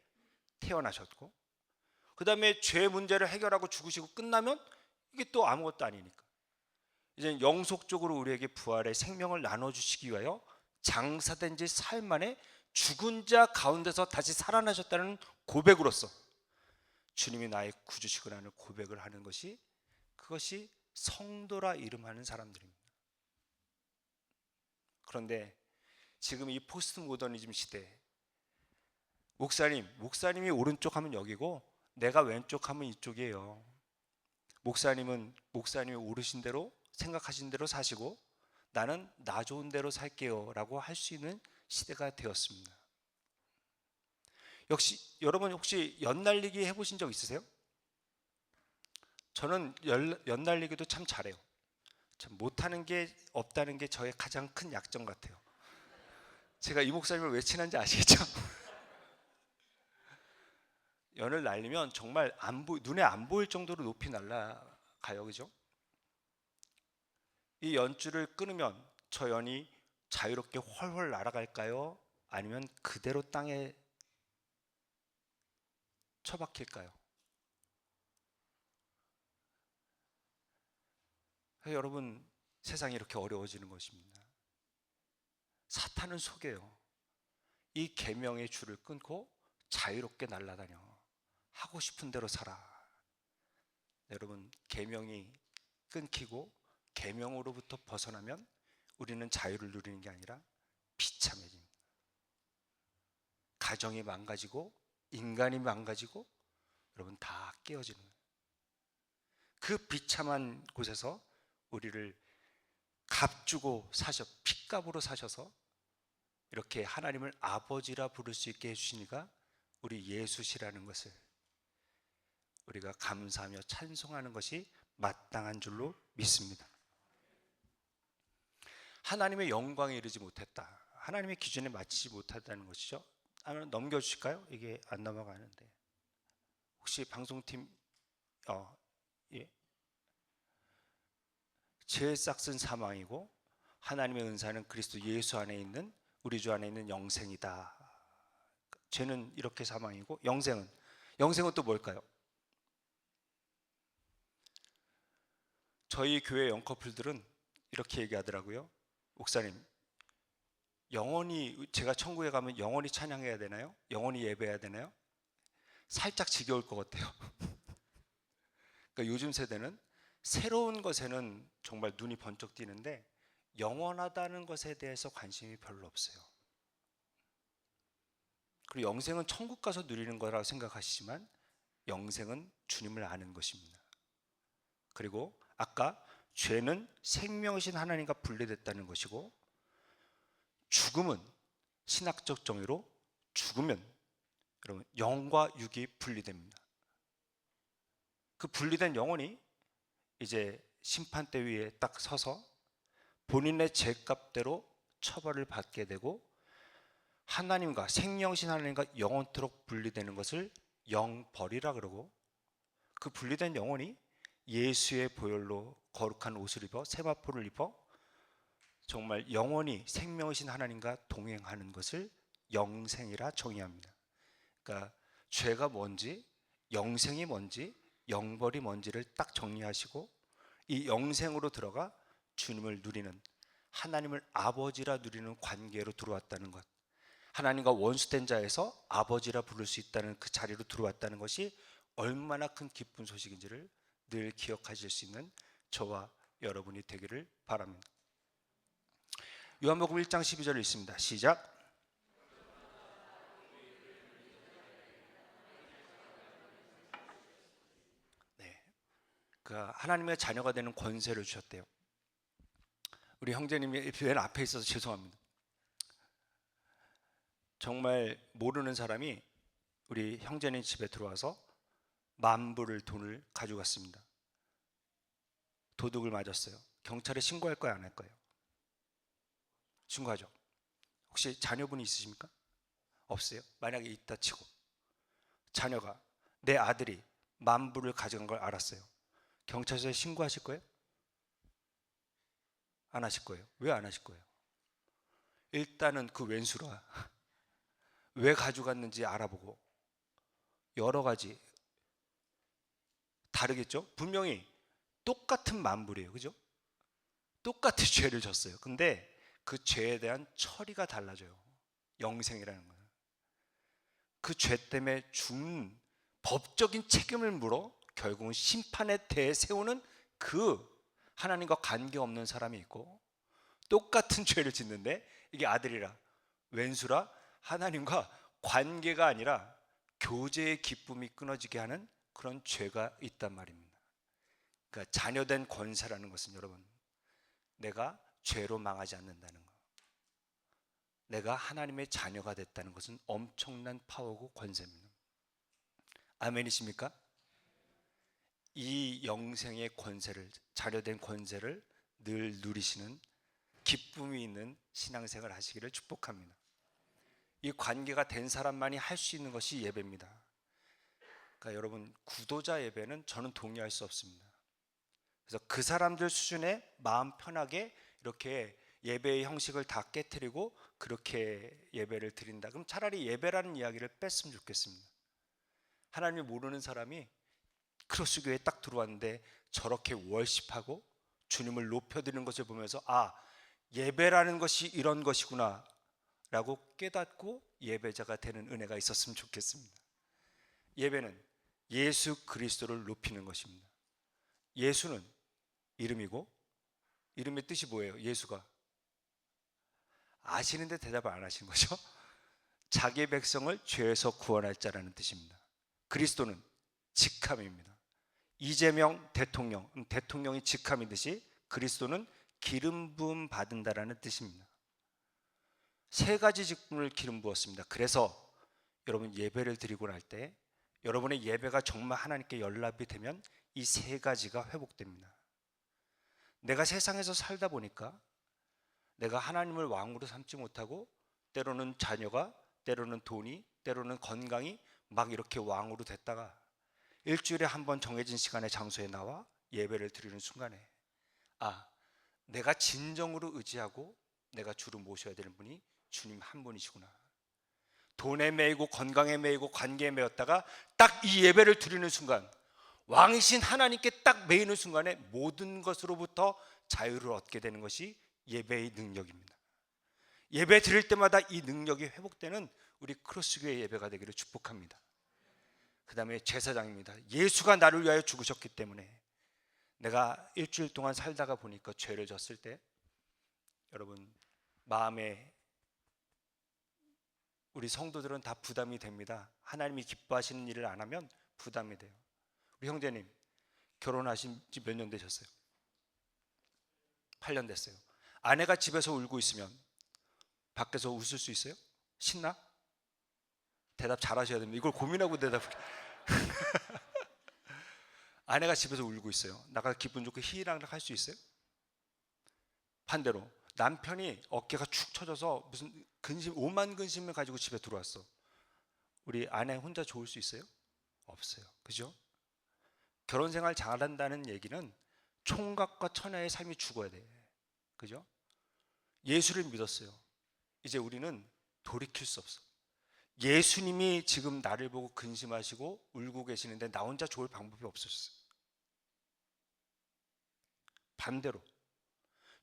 태어나셨고, 그 다음에 죄 문제를 해결하고 죽으시고 끝나면 이게 또 아무것도 아니니까 이제 영속적으로 우리에게 부활의 생명을 나눠주시기 위하여 장사된 지 사흘 만에 죽은 자 가운데서 다시 살아나셨다는 고백으로서 주님이 나의 구주시구나는 고백을 하는 것이, 그것이 성도라 이름하는 사람들입니다. 그런데 지금 이 포스트 모더니즘 시대에 목사님이 오른쪽 하면 여기고 내가 왼쪽 하면 이쪽이에요. 목사님은 목사님이 오르신 대로 생각하신 대로 사시고 나는 나 좋은 대로 살게요 라고 할 수 있는 시대가 되었습니다. 역시 여러분 혹시 연날리기 해보신 적 있으세요? 저는 연날리기도 참 잘해요. 참 못하는 게 없다는 게 저의 가장 큰 약점 같아요. 제가 이 목사님을 왜 친한지 아시겠죠? 연을 날리면 정말 눈에 안 보일 정도로 높이 날아가요. 그죠? 이 연줄을 끊으면 저 연이 자유롭게 훨훨 날아갈까요? 아니면 그대로 땅에 처박힐까요? 여러분, 세상이 이렇게 어려워지는 것입니다. 사탄은 속여요. 이 계명의 줄을 끊고 자유롭게 날아다녀. 하고 싶은 대로 살아. 여러분, 계명이 끊기고 계명으로부터 벗어나면 우리는 자유를 누리는 게 아니라 비참해집니다. 가정이 망가지고 인간이 망가지고 여러분 다 깨어지는 거예요. 그 비참한 곳에서 우리를 값주고 핏값으로 사셔서 이렇게 하나님을 아버지라 부를 수 있게 해주시니까 우리 예수시라는 것을 우리가 감사하며 찬송하는 것이 마땅한 줄로 믿습니다. 하나님의 영광에 이르지 못했다, 하나님의 기준에 맞추지 못하다는 것이죠. 한번 넘겨주실까요? 이게 안 넘어가는데 혹시 방송팀 예. 죄의 싹은 사망이고 하나님의 은사는 그리스도 예수 안에 있는 우리 주 안에 있는 영생이다. 죄는 이렇게 사망이고 영생은 또 뭘까요? 저희 교회 영커플들은 이렇게 얘기하더라고요. 목사님, 영원히 제가 천국에 가면 영원히 찬양해야 되나요? 영원히 예배해야 되나요? 살짝 지겨울 것 같아요. 그러니까 요즘 세대는 새로운 것에는 정말 눈이 번쩍 띄는데 영원하다는 것에 대해서 관심이 별로 없어요. 그리고 영생은 천국 가서 누리는 거라고 생각하시지만 영생은 주님을 아는 것입니다. 그리고 아까 죄는 생명이신 하나님과 분리됐다는 것이고, 죽음은 신학적 정의로 죽으면 여러분 영과 육이 분리됩니다. 그 분리된 영혼이 이제 심판대 위에 딱 서서 본인의 죄값대로 처벌을 받게 되고 하나님과 생명신 하나님과 영원토록 분리되는 것을 영벌이라 그러고, 그 분리된 영혼이 예수의 보혈로 거룩한 옷을 입어 세마포를 입어 정말 영원히 생명이신 하나님과 동행하는 것을 영생이라 정의합니다. 그러니까 죄가 뭔지, 영생이 뭔지, 영벌이 뭔지를 딱 정리하시고 이 영생으로 들어가 주님을 누리는, 하나님을 아버지라 누리는 관계로 들어왔다는 것, 하나님과 원수된 자에서 아버지라 부를 수 있다는 그 자리로 들어왔다는 것이 얼마나 큰 기쁜 소식인지를 늘 기억하실 수 있는 저와 여러분이 되기를 바랍니다. 요한복음 1장 12절을 읽습니다. 시작. 네, 그 하나님의 자녀가 되는 권세를 주셨대요. 우리 형제님이 맨 앞에 있어서 죄송합니다. 정말 모르는 사람이 우리 형제님 집에 들어와서 만불을 돈을 가져갔습니다. 도둑을 맞았어요. 경찰에 신고할 거예요, 안 할 거예요? 신고하죠. 혹시 자녀분이 있으십니까? 없어요? 만약에 있다 치고 자녀가, 내 아들이 만불을 가져간 걸 알았어요. 경찰서에 신고하실 거예요? 안 하실 거예요. 왜 안 하실 거예요? 일단은 그 왼수라 왜 가져갔는지 알아보고 여러 가지 다르겠죠? 분명히 똑같은 만불이에요. 그죠? 똑같은 죄를 졌어요. 근데 그 죄에 대한 처리가 달라져요. 영생이라는 거예요. 그 죄 때문에 죽는 법적인 책임을 물어 결국은 심판에 대해 세우는 그 하나님과 관계없는 사람이 있고, 똑같은 죄를 짓는데 이게 아들이라 왼수라 하나님과 관계가 아니라 교제의 기쁨이 끊어지게 하는 그런 죄가 있단 말입니다. 그러니까 자녀된 권세라는 것은 여러분, 내가 죄로 망하지 않는다는 것, 내가 하나님의 자녀가 됐다는 것은 엄청난 파워고 권세입니다. 아멘이십니까? 이 영생의 권세를, 자녀된 권세를 늘 누리시는 기쁨이 있는 신앙생활 하시기를 축복합니다. 이 관계가 된 사람만이 할 수 있는 것이 예배입니다. 그러니까 여러분, 구도자 예배는 저는 동의할 수 없습니다. 그래서 그 사람들 수준에 마음 편하게 이렇게 예배의 형식을 다 깨트리고 그렇게 예배를 드린다, 그럼 차라리 예배라는 이야기를 뺐으면 좋겠습니다. 하나님을 모르는 사람이 크로스 교회에 딱 들어왔는데 저렇게 월십하고 주님을 높여드리는 것을 보면서 아, 예배라는 것이 이런 것이구나 라고 깨닫고 예배자가 되는 은혜가 있었으면 좋겠습니다. 예배는 예수 그리스도를 높이는 것입니다. 예수는 이름이고, 이름의 뜻이 뭐예요? 예수가 아시는데 대답을 안 하신 거죠? 자기의 백성을 죄에서 구원할 자라는 뜻입니다. 그리스도는 직함입니다. 이재명 대통령, 대통령이 직함이듯이 그리스도는 기름 부음 받은다라는 뜻입니다. 세 가지 직분을 기름 부었습니다. 그래서 여러분 예배를 드리고 날 때 여러분의 예배가 정말 하나님께 연락이 되면 이 세 가지가 회복됩니다. 내가 세상에서 살다 보니까 내가 하나님을 왕으로 삼지 못하고 때로는 자녀가, 때로는 돈이, 때로는 건강이 막 이렇게 왕으로 됐다가 일주일에 한 번 정해진 시간에 장소에 나와 예배를 드리는 순간에 아, 내가 진정으로 의지하고 내가 주를 모셔야 되는 분이 주님 한 분이시구나. 돈에 매이고 건강에 매이고 관계에 매였다가 딱 이 예배를 드리는 순간, 왕이신 하나님께 딱 매이는 순간에 모든 것으로부터 자유를 얻게 되는 것이 예배의 능력입니다. 예배 드릴 때마다 이 능력이 회복되는 우리 크로스교회 예배가 되기를 축복합니다. 그 다음에 제사장입니다. 예수가 나를 위하여 죽으셨기 때문에 내가 일주일 동안 살다가 보니까 죄를 졌을 때 여러분 마음에 우리 성도들은 다 부담이 됩니다. 하나님이 기뻐하시는 일을 안 하면 부담이 돼요. 우리 형제님 결혼하신 지 몇 년 되셨어요? 8년 됐어요. 아내가 집에서 울고 있으면 밖에서 웃을 수 있어요? 신나? 대답 잘 하셔야 됩니다. 이걸 고민하고 대답을 아내가 집에서 울고 있어요. 나가 기분 좋게 히히랑락 할 수 있어요? 반대로 남편이 어깨가 축 처져서 무슨 근심, 오만 근심을 가지고 집에 들어왔어. 우리 아내 혼자 좋을 수 있어요? 없어요. 그죠? 결혼 생활 잘한다는 얘기는 총각과 처녀의 삶이 죽어야 돼. 그죠? 예수를 믿었어요. 이제 우리는 돌이킬 수 없어. 예수님이 지금 나를 보고 근심하시고 울고 계시는데 나 혼자 좋을 방법이 없었어요. 반대로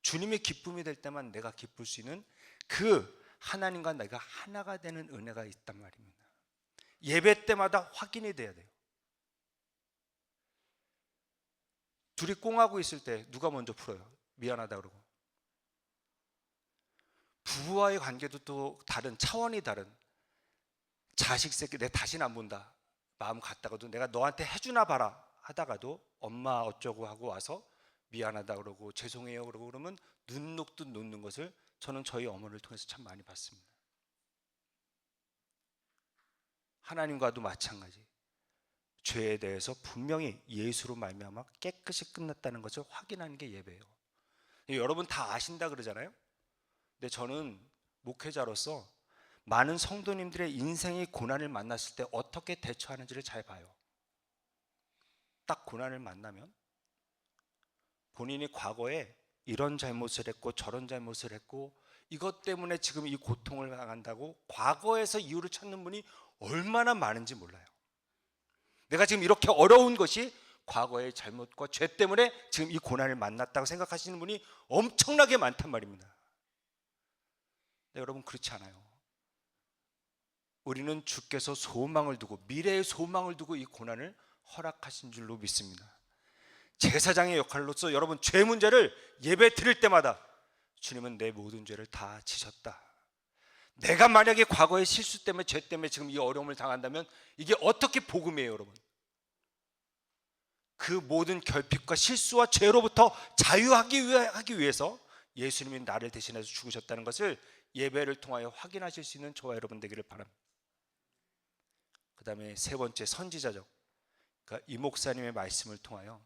주님의 기쁨이 될 때만 내가 기쁠 수 있는 그 하나님과 내가 하나가 되는 은혜가 있단 말입니다. 예배 때마다 확인이 돼야 돼요. 둘이 꽁하고 있을 때 누가 먼저 풀어요? 미안하다 그러고. 부부와의 관계도 또 다른, 차원이 다른. 자식 새끼 내 다시는 안 본다 마음 갔다가도 내가 너한테 해주나 봐라 하다가도 엄마 어쩌고 하고 와서 미안하다 그러고 죄송해요 그러고 그러면 눈 녹듯 놓는 것을 저는 저희 어머니를 통해서 참 많이 봤습니다. 하나님과도 마찬가지. 죄에 대해서 분명히 예수로 말미암아 깨끗이 끝났다는 것을 확인하는 게 예배예요. 여러분 다 아신다 그러잖아요. 근데 저는 목회자로서 많은 성도님들의 인생의 고난을 만났을 때 어떻게 대처하는지를 잘 봐요. 딱 고난을 만나면 본인이 과거에 이런 잘못을 했고 저런 잘못을 했고 이것 때문에 지금 이 고통을 당한다고 과거에서 이유를 찾는 분이 얼마나 많은지 몰라요. 내가 지금 이렇게 어려운 것이 과거의 잘못과 죄 때문에 지금 이 고난을 만났다고 생각하시는 분이 엄청나게 많단 말입니다. 근데 여러분 그렇지 않아요. 우리는 주께서 소망을 두고 미래의 소망을 두고 이 고난을 허락하신 줄로 믿습니다. 제사장의 역할로서 여러분 죄 문제를 예배 드릴 때마다 주님은 내 모든 죄를 다 지셨다. 내가 만약에 과거의 실수 때문에 죄 때문에 지금 이 어려움을 당한다면 이게 어떻게 복음이에요 여러분. 그 모든 결핍과 실수와 죄로부터 자유하기 위해서 예수님이 나를 대신해서 죽으셨다는 것을 예배를 통하여 확인하실 수 있는 저와 여러분 되기를 바랍니다. 그 다음에 세 번째 선지자적, 그러니까 이 목사님의 말씀을 통하여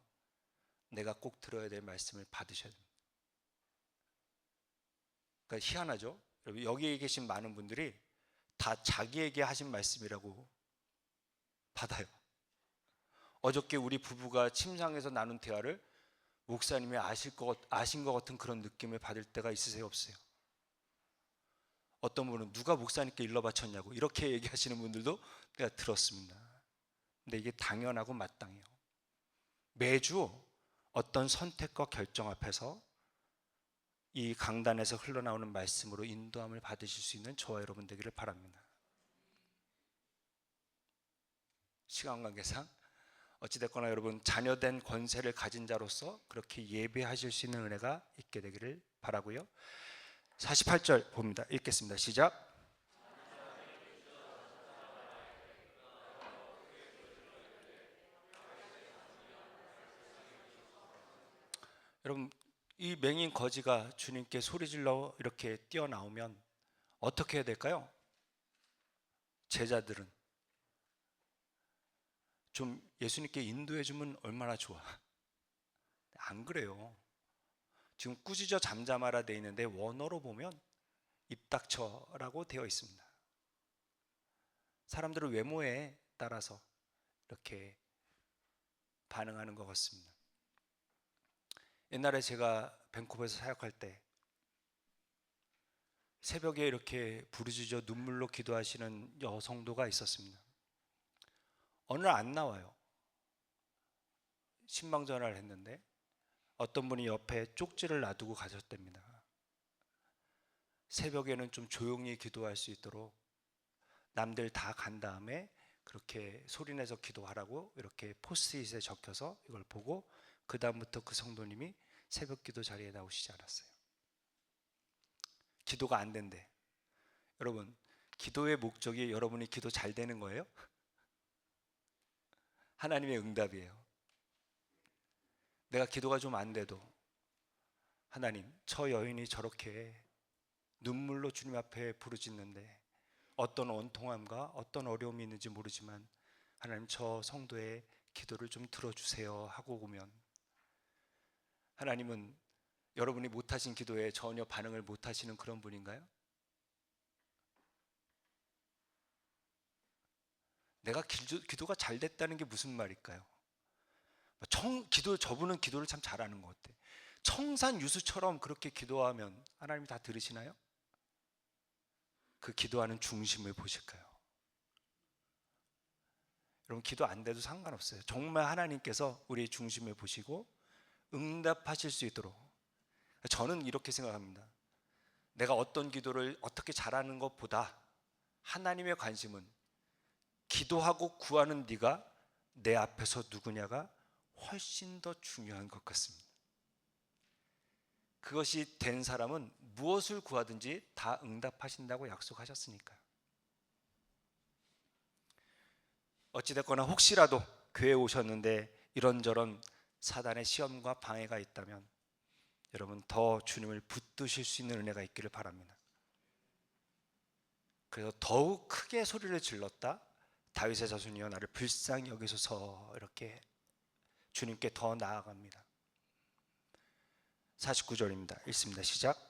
내가 꼭 들어야 될 말씀을 받으셔야 됩니다. 그러니까 희한하죠? 여러분 여기에 계신 많은 분들이 다 자기에게 하신 말씀이라고 받아요. 어저께 우리 부부가 침상에서 나눈 대화를 목사님이 아신 것 같은 그런 느낌을 받을 때가 있으세요 없어요? 어떤 분은 누가 목사님께 일러 바쳤냐고 이렇게 얘기하시는 분들도 내가 들었습니다. 근데 이게 당연하고 마땅해요. 매주 어떤 선택과 결정 앞에서 이 강단에서 흘러나오는 말씀으로 인도함을 받으실 수 있는 저와 여러분 되기를 바랍니다. 시간 관계상 어찌됐거나 여러분 자녀된 권세를 가진 자로서 그렇게 예배하실 수 있는 은혜가 있게 되기를 바라고요. 48절 봅니다. 읽겠습니다. 시작. 여러분 이 맹인 거지가 주님께 소리질러 이렇게 뛰어나오면 어떻게 해야 될까요? 제자들은 좀 예수님께 인도해 주면 얼마나 좋아. 안 그래요. 지금 꾸짖어 잠잠하라 돼 있는데 원어로 보면 입 닥쳐라고 되어 있습니다. 사람들의 외모에 따라서 이렇게 반응하는 것 같습니다. 옛날에 제가 밴쿠버에서 사역할 때 새벽에 이렇게 부르짖어 눈물로 기도하시는 여성도가 있었습니다. 어느 날 안 나와요. 신방 전화를 했는데 어떤 분이 옆에 쪽지를 놔두고 가셨답니다. 새벽에는 좀 조용히 기도할 수 있도록 남들 다 간 다음에 그렇게 소리내서 기도하라고 이렇게 포스트잇에 적혀서 이걸 보고 그 다음부터 그 성도님이 새벽 기도 자리에 나오시지 않았어요. 기도가 안 된대. 여러분 기도의 목적이 여러분이 기도 잘 되는 거예요? 하나님의 응답이에요. 내가 기도가 좀 안 돼도 하나님 저 여인이 저렇게 눈물로 주님 앞에 부르짖는데 어떤 원통함과 어떤 어려움이 있는지 모르지만 하나님 저 성도의 기도를 좀 들어주세요 하고 오면 하나님은 여러분이 못하신 기도에 전혀 반응을 못하시는 그런 분인가요? 내가 기도가 잘 됐다는 게 무슨 말일까요? 저분은 기도를 참 잘하는 것 같아. 청산유수처럼 그렇게 기도하면 하나님이 다 들으시나요? 그 기도하는 중심을 보실까요? 여러분 기도 안 돼도 상관없어요. 정말 하나님께서 우리의 중심을 보시고 응답하실 수 있도록. 저는 이렇게 생각합니다. 내가 어떤 기도를 어떻게 잘하는 것보다 하나님의 관심은 기도하고 구하는 네가 내 앞에서 누구냐가 훨씬 더 중요한 것 같습니다. 그것이 된 사람은 무엇을 구하든지 다 응답하신다고 약속하셨으니까요. 어찌됐거나 혹시라도 교회에 오셨는데 이런저런 사단의 시험과 방해가 있다면 여러분 더 주님을 붙드실 수 있는 은혜가 있기를 바랍니다. 그래서 더욱 크게 소리를 질렀다. 다윗의 자손이여 나를 불쌍히 여기소서 이렇게 주님께 더 나아갑니다. 49절입니다. 읽습니다. 시작.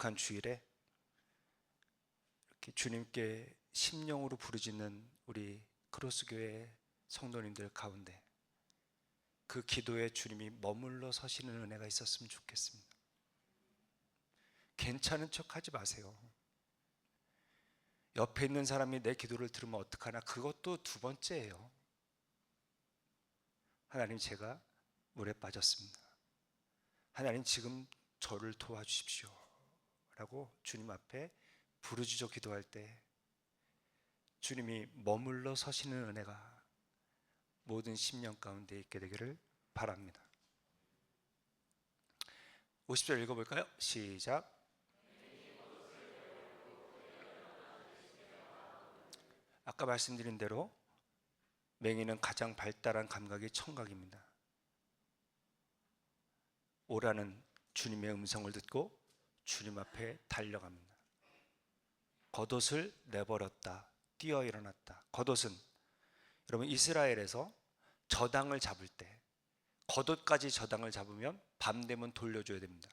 거룩한 주일에 이렇게 주님께 심령으로 부르짖는 우리 크로스교회 성도님들 가운데 그 기도에 주님이 머물러 서시는 은혜가 있었으면 좋겠습니다. 괜찮은 척하지 마세요. 옆에 있는 사람이 내 기도를 들으면 어떡하나, 그것도 두 번째예요. 하나님, 제가 물에 빠졌습니다. 하나님, 지금 저를 도와주십시오 라고 주님 앞에 부르짖어 기도할 때 주님이 머물러 서시는 은혜가 모든 심령 가운데 있게 되기를 바랍니다. 50절 읽어볼까요? 시작. 아까 말씀드린 대로 맹인은 가장 발달한 감각이 청각입니다. 오라는 주님의 음성을 듣고 주님 앞에 달려갑니다. 겉옷을 내버렸다, 뛰어 일어났다. 겉옷은 여러분 이스라엘에서 저당을 잡을 때 겉옷까지 저당을 잡으면 밤 되면 돌려줘야 됩니다.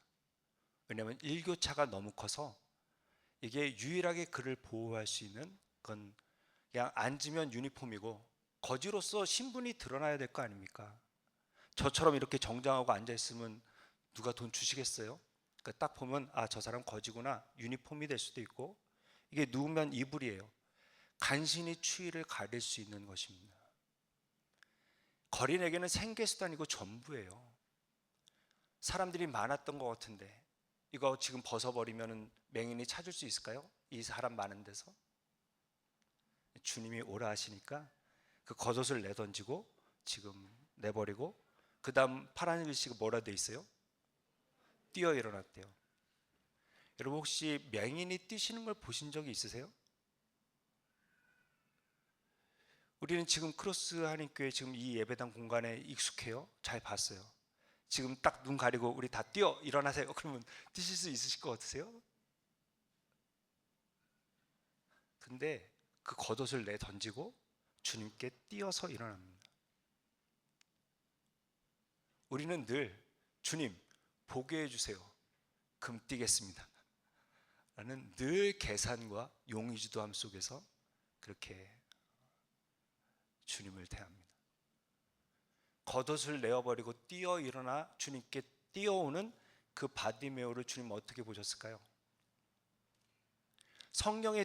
왜냐하면 일교차가 너무 커서 이게 유일하게 그를 보호할 수 있는 건 그냥 앉으면 유니폼이고 거지로서 신분이 드러나야 될 거 아닙니까? 저처럼 이렇게 정장하고 앉아있으면 누가 돈 주시겠어요? 그러니까 딱 보면 아, 저 사람 거지구나, 유니폼이 될 수도 있고, 이게 누우면 이불이에요. 간신히 추위를 가릴 수 있는 것입니다. 거린에게는 생계수단이고 전부예요. 사람들이 많았던 것 같은데 이거 지금 벗어버리면 맹인이 찾을 수 있을까요? 이 사람 많은 데서? 주님이 오라 하시니까 그 겉옷을 내던지고 지금 내버리고, 그 다음 파란 글씨가 뭐라 돼 있어요? 뛰어 일어났대요. 여러분 혹시 맹인이 뛰시는 걸 보신 적이 있으세요? 우리는 지금 크로스 한인교회 지금 이 예배당 공간에 익숙해요. 잘 봤어요. 지금 딱 눈 가리고 우리 다 뛰어 일어나세요 그러면 뛰실 수 있으실 것 같으세요? 근데 그 겉옷을 내던지고 주님께 뛰어서 일어납니다. 우리는 늘 주님 보게 해주세요, 금 뛰겠습니다 라는 늘 계산과 용의주도함 속에서 그렇게 주님을 대합니다. 겉옷을 내어버리고 뛰어 일어나 주님께 뛰어오는 그 바디메오를 주님 어떻게 보셨을까요? 성경에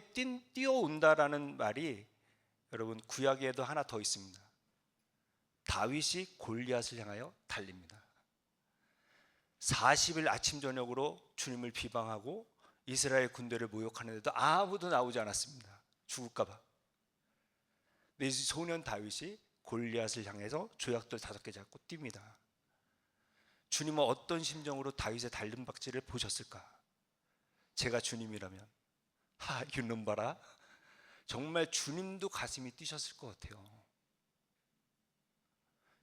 뛰어온다라는 말이 여러분 구약에도 하나 더 있습니다. 다윗이 골리앗을 향하여 달립니다. 40일 아침 저녁으로 주님을 비방하고 이스라엘 군대를 모욕하는데도 아무도 나오지 않았습니다. 죽을까 봐. 근데 이 소년 다윗이 골리앗을 향해서 조약돌 5개 잡고 뜁니다. 주님은 어떤 심정으로 다윗의 달림박질을 보셨을까? 제가 주님이라면 이놈 봐라, 정말 주님도 가슴이 뛰셨을 것 같아요.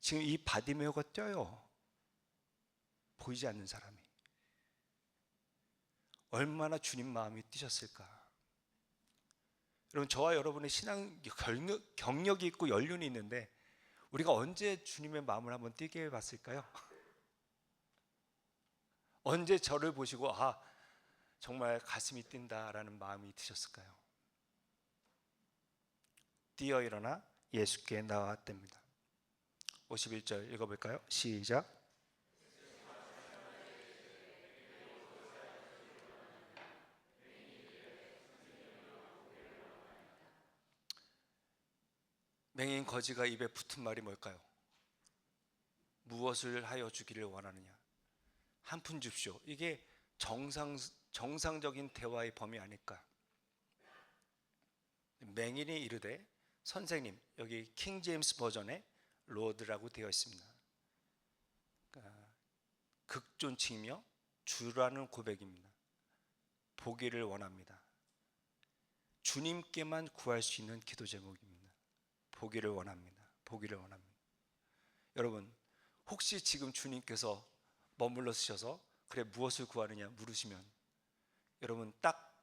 지금 이 바디메오가 뛰어요. 보이지 않는 사람이. 얼마나 주님 마음이 뛰셨을까? 여러분, 저와 여러분의 신앙 경력이 있고 연륜이 있는데 우리가 언제 주님의 마음을 한번 뛰게 해봤을까요? 언제 저를 보시고 정말 가슴이 뛴다라는 마음이 드셨을까요? 뛰어 일어나 예수께 나아왔답니다. 51절 읽어볼까요? 시작. 맹인 거지가 입에 붙은 말이 뭘까요? 무엇을 하여 주기를 원하느냐? 한 푼 줍시오. 이게 정상적인 대화의 범위 아닐까? 맹인이 이르되 선생님, 여기 킹 제임스 버전에 로드라고 되어 있습니다. 그러니까 극존칭이며 주라는 고백입니다. 보기를 원합니다. 주님께만 구할 수 있는 기도 제목입니다. 보기를 원합니다. 보기를 원합니다. 여러분, 혹시 지금 주님께서 머물러 쓰셔서 그래 무엇을 구하느냐 물으시면 여러분 딱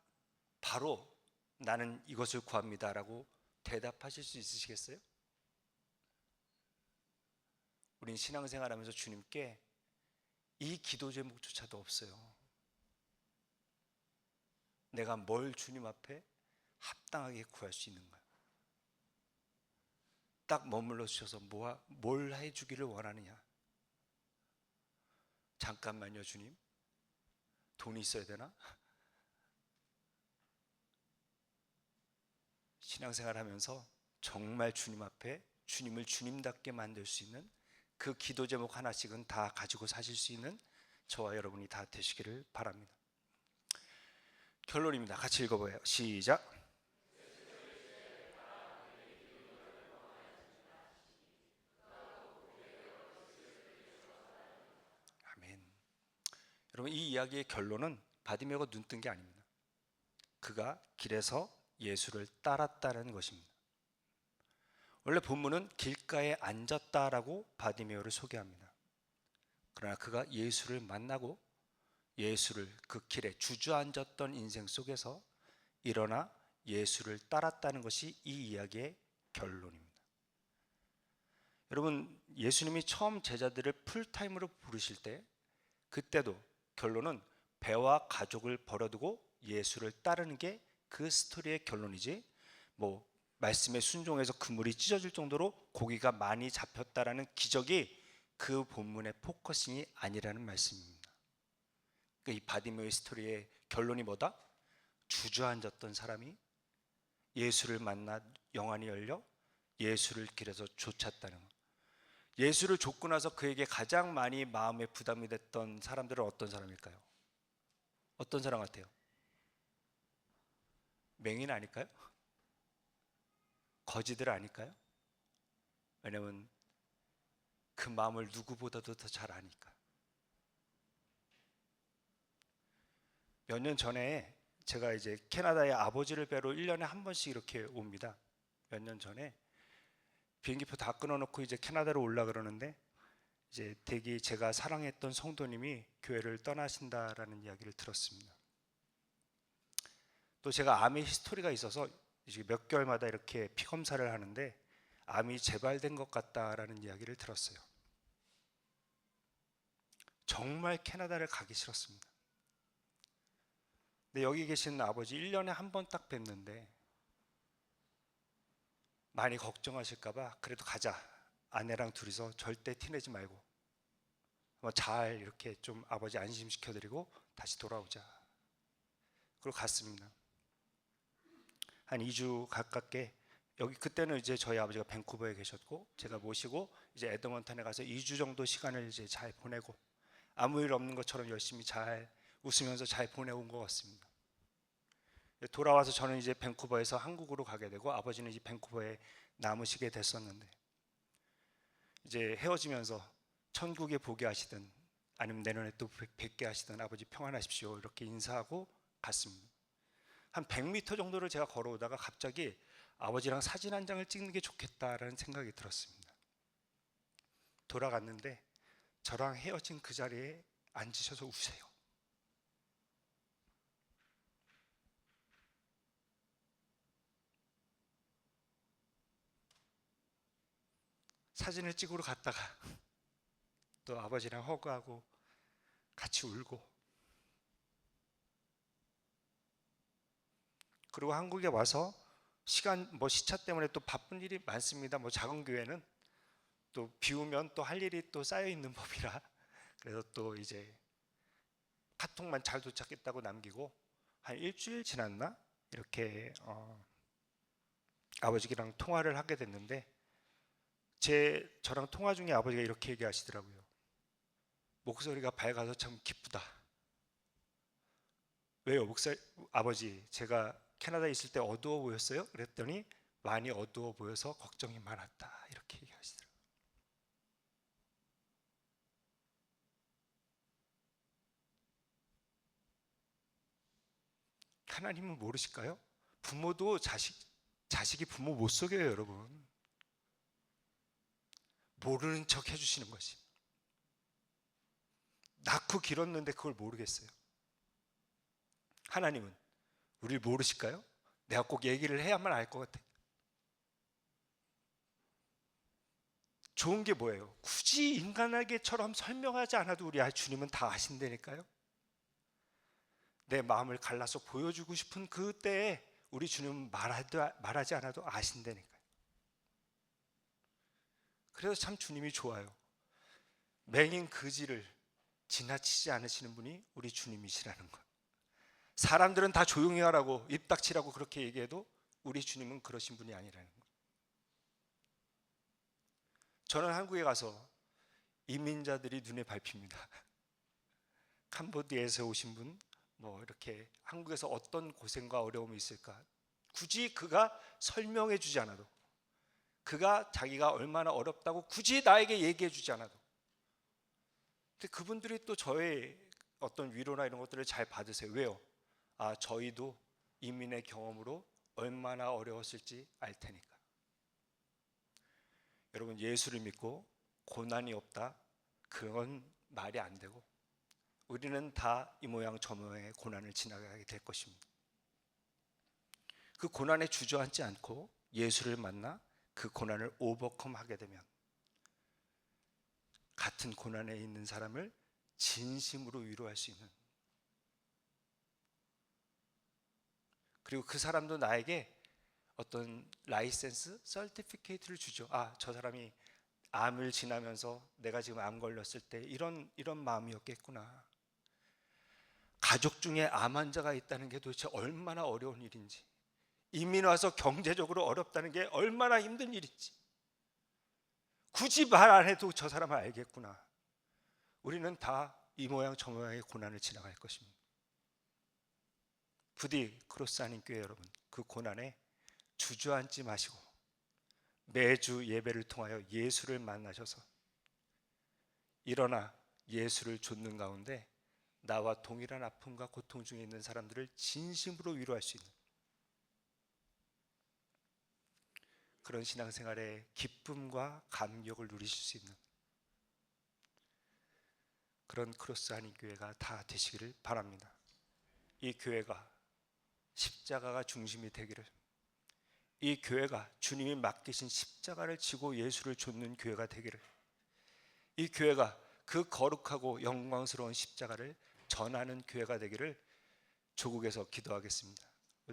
바로 나는 이것을 구합니다 라고 대답하실 수 있으시겠어요? 우린 신앙생활하면서 주님께 이 기도 제목조차도 없어요. 내가 뭘 주님 앞에 합당하게 구할 수 있는가? 딱 머물러 주셔서 뭘 해주기를 원하느냐? 잠깐만요, 주님. 돈이 있어야 되나? 신앙생활 하면서 정말 주님 앞에 주님을 주님답게 만들 수 있는 그 기도 제목 하나씩은 다 가지고 사실 수 있는 저와 여러분이 다 되시기를 바랍니다. 결론입니다. 같이 읽어봐요. 시작. 아멘. 여러분, 이 이야기의 결론은 바디메오가 눈뜬 게 아닙니다. 그가 길에서 예수를 따랐다는 것입니다. 원래 본문은 길가에 앉았다라고 바디메오를 소개합니다. 그러나 그가 예수를 만나고 예수를 그 길에 주저앉았던 인생 속에서 일어나 예수를 따랐다는 것이 이 이야기의 결론입니다. 여러분, 예수님이 처음 제자들을 풀타임으로 부르실 때 그때도 결론은 배와 가족을 버려두고 예수를 따르는 게 그 스토리의 결론이지, 뭐 말씀에 순종해서 그물이 찢어질 정도로 고기가 많이 잡혔다라는 기적이 그 본문의 포커싱이 아니라는 말씀입니다. 그러니까 이 바디메오의 스토리의 결론이 뭐다? 주저앉았던 사람이 예수를 만나 영안이 열려 예수를 길에서 쫓았다는 것. 예수를 쫓고 나서 그에게 가장 많이 마음에 부담이 됐던 사람들은 어떤 사람일까요? 어떤 사람 같아요? 맹인 아닐까요? 거지들 아닐까요? 왜냐하면 그 마음을 누구보다도 더 잘 아니까. 몇 년 전에 제가 이제 캐나다에 아버지를 뵈러 1년에 한 번씩 이렇게 옵니다. 몇 년 전에 비행기표 다 끊어놓고 이제 캐나다로 올라 그러는데 이제 대기 제가 사랑했던 성도님이 교회를 떠나신다라는 이야기를 들었습니다. 또 제가 암의 히스토리가 있어서 이제 몇 개월마다 이렇게 피 검사를 하는데 암이 재발된 것 같다라는 이야기를 들었어요. 정말 캐나다를 가기 싫었습니다. 근데 여기 계신 아버지 1년에 한 번 딱 뵀는데 많이 걱정하실까봐 그래도 가자. 아내랑 둘이서 절대 티내지 말고 잘 이렇게 좀 아버지 안심시켜드리고 다시 돌아오자. 그리고 갔습니다. 한 2주 가깝게 여기 그때는 이제 저희 아버지가 밴쿠버에 계셨고 제가 모시고 이제 에드먼턴에 가서 2주 정도 시간을 이제 잘 보내고 아무 일 없는 것처럼 열심히 잘 웃으면서 잘 보내온 것 같습니다. 돌아와서 저는 이제 밴쿠버에서 한국으로 가게 되고 아버지는 이제 밴쿠버에 남으시게 됐었는데 이제 헤어지면서 천국에 보게 하시든 아니면 내년에 또 뵙게 하시든 아버지 평안하십시오 이렇게 인사하고 갔습니다. 한 100m 정도를 제가 걸어오다가 갑자기 아버지랑 사진 한 장을 찍는 게 좋겠다라는 생각이 들었습니다. 돌아갔는데 저랑 헤어진 그 자리에 앉으셔서 우세요. 사진을 찍으러 갔다가 또 아버지랑 허그하고 같이 울고 그리고 한국에 와서 시차 때문에 또 바쁜 일이 많습니다. 작은 교회는 또 비우면 또 할 일이 또 쌓여 있는 법이라 그래서 또 이제 카톡만 잘 도착했다고 남기고 한 일주일 지났나 이렇게 아버지랑 통화를 하게 됐는데 저랑 통화 중에 아버지가 이렇게 얘기하시더라고요. 목소리가 밝아서 참 기쁘다. 왜요? 아버지 제가 캐나다에 있을 때 어두워 보였어요? 그랬더니 많이 어두워 보여서 걱정이 많았다 이렇게 얘기하시더라고요. 하나님은 모르실까요? 부모도 자식이 부모 못 속여요, 여러분. 모르는 척 해주시는 것이. 낳고 길었는데 그걸 모르겠어요. 하나님은 우리를 모르실까요? 내가 꼭 얘기를 해야만 알 것 같아. 좋은 게 뭐예요? 굳이 인간에게처럼 설명하지 않아도 우리 주님은 다 아신다니까요. 내 마음을 갈라서 보여주고 싶은 그때에 우리 주님은 말하지 않아도 아신다니까요. 그래서 참 주님이 좋아요. 맹인 그지를 지나치지 않으시는 분이 우리 주님이시라는 것. 사람들은 다 조용히 하라고, 입 닥치라고 그렇게 얘기해도 우리 주님은 그러신 분이 아니라는 것. 저는 한국에 가서 이민자들이 눈에 밟힙니다. 캄보디아에서 오신 분, 이렇게 한국에서 어떤 고생과 어려움이 있을까 굳이 그가 설명해 주지 않아도, 그가 자기가 얼마나 어렵다고 굳이 나에게 얘기해 주지 않아도, 근데 그분들이 또 저의 어떤 위로나 이런 것들을 잘 받으세요. 왜요? 저희도 이민의 경험으로 얼마나 어려웠을지 알 테니까. 여러분, 예수를 믿고 고난이 없다, 그건 말이 안 되고 우리는 다 이 모양 저 모양의 고난을 지나가게 될 것입니다. 그 고난에 주저앉지 않고 예수를 만나 그 고난을 오버컴하게 되면 같은 고난에 있는 사람을 진심으로 위로할 수 있는, 그리고 그 사람도 나에게 어떤 라이센스, 서티피케이트를 주죠. 저 사람이 암을 지나면서 내가 지금 암 걸렸을 때 이런 마음이었겠구나. 가족 중에 암 환자가 있다는 게 도대체 얼마나 어려운 일인지, 이민 와서 경제적으로 어렵다는 게 얼마나 힘든 일인지 굳이 말 안 해도 저 사람을 알겠구나. 우리는 다 이 모양 저 모양의 고난을 지나갈 것입니다. 부디 크로스 안인 교회 여러분, 그 고난에 주저앉지 마시고 매주 예배를 통하여 예수를 만나셔서 일어나 예수를 좇는 가운데 나와 동일한 아픔과 고통 중에 있는 사람들을 진심으로 위로할 수 있는 그런 신앙생활의 기쁨과 감격을 누리실 수 있는 그런 크로스 안인 교회가 다 되시기를 바랍니다. 이 교회가 십자가가 중심이 되기를, 이 교회가 주님이 맡기신 십자가를 지고 예수를 좇는 교회가 되기를, 이 교회가 그 거룩하고 영광스러운 십자가를 전하는 교회가 되기를 조국에서 기도하겠습니다.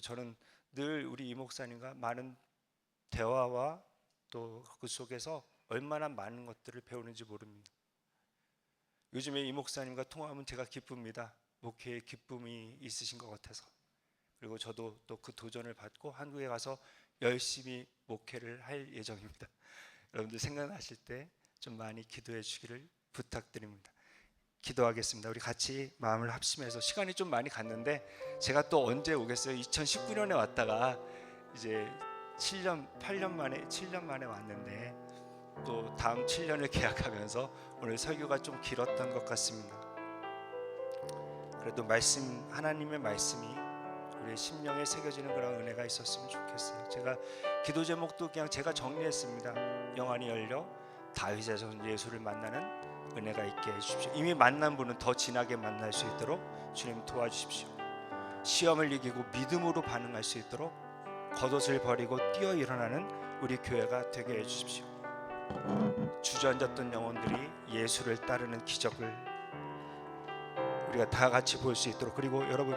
저는 늘 우리 이 목사님과 많은 대화와 또 그 속에서 얼마나 많은 것들을 배우는지 모릅니다. 요즘에 이 목사님과 통화하면 제가 기쁩니다. 목회에 기쁨이 있으신 것 같아서. 그리고 저도 또 그 도전을 받고 한국에 가서 열심히 목회를 할 예정입니다. 여러분들 생각나실 때 좀 많이 기도해 주시기를 부탁드립니다. 기도하겠습니다. 우리 같이 마음을 합심해서, 시간이 좀 많이 갔는데 제가 또 언제 오겠어요? 2019년에 왔다가 이제 8년 만에 왔는데 또 다음 7년을 계약하면서 오늘 설교가 좀 길었던 것 같습니다. 그래도 하나님의 말씀이 우리의 심령에 새겨지는 그런 은혜가 있었으면 좋겠어요. 제가 기도 제목도 그냥 제가 정리했습니다. 영안이 열려 다윗의 전 예수를 만나는 은혜가 있게 해주십시오. 이미 만난 분은 더 진하게 만날 수 있도록 주님 도와주십시오. 시험을 이기고 믿음으로 반응할 수 있도록 겉옷을 버리고 뛰어 일어나는 우리 교회가 되게 해주십시오. 주저앉았던 영혼들이 예수를 따르는 기적을 우리가 다 같이 볼 수 있도록, 그리고 여러분,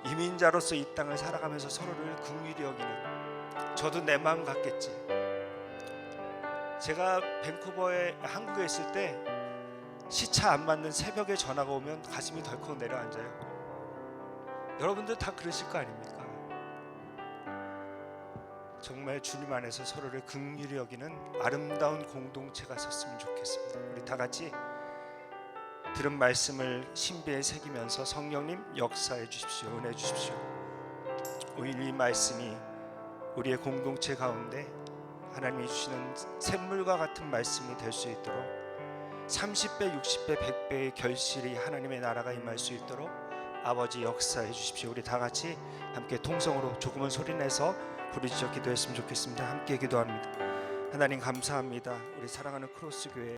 이민자로서 이 땅을 살아가면서 서로를 긍휼히 여기는, 저도 내 마음 같겠지. 제가 밴쿠버에 한국에 있을 때 시차 안 맞는 새벽에 전화가 오면 가슴이 덜컥 내려앉아요. 여러분들 다 그러실 거 아닙니까? 정말 주님 안에서 서로를 긍휼히 여기는 아름다운 공동체가 섰으면 좋겠습니다. 우리 다 같이 들은 말씀을 신비에 새기면서 성령님 역사해 주십시오. 은혜 주십시오. 오늘 이 말씀이 우리의 공동체 가운데 하나님이 주시는 샘물과 같은 말씀이 될 수 있도록 30배, 60배, 100배의 결실이 하나님의 나라가 임할 수 있도록 아버지 역사해 주십시오. 우리 다 같이 함께 통성으로 조금은 소리내서 부르짖어 기도했으면 좋겠습니다. 함께 기도합니다. 하나님 감사합니다. 우리 사랑하는 크로스 교회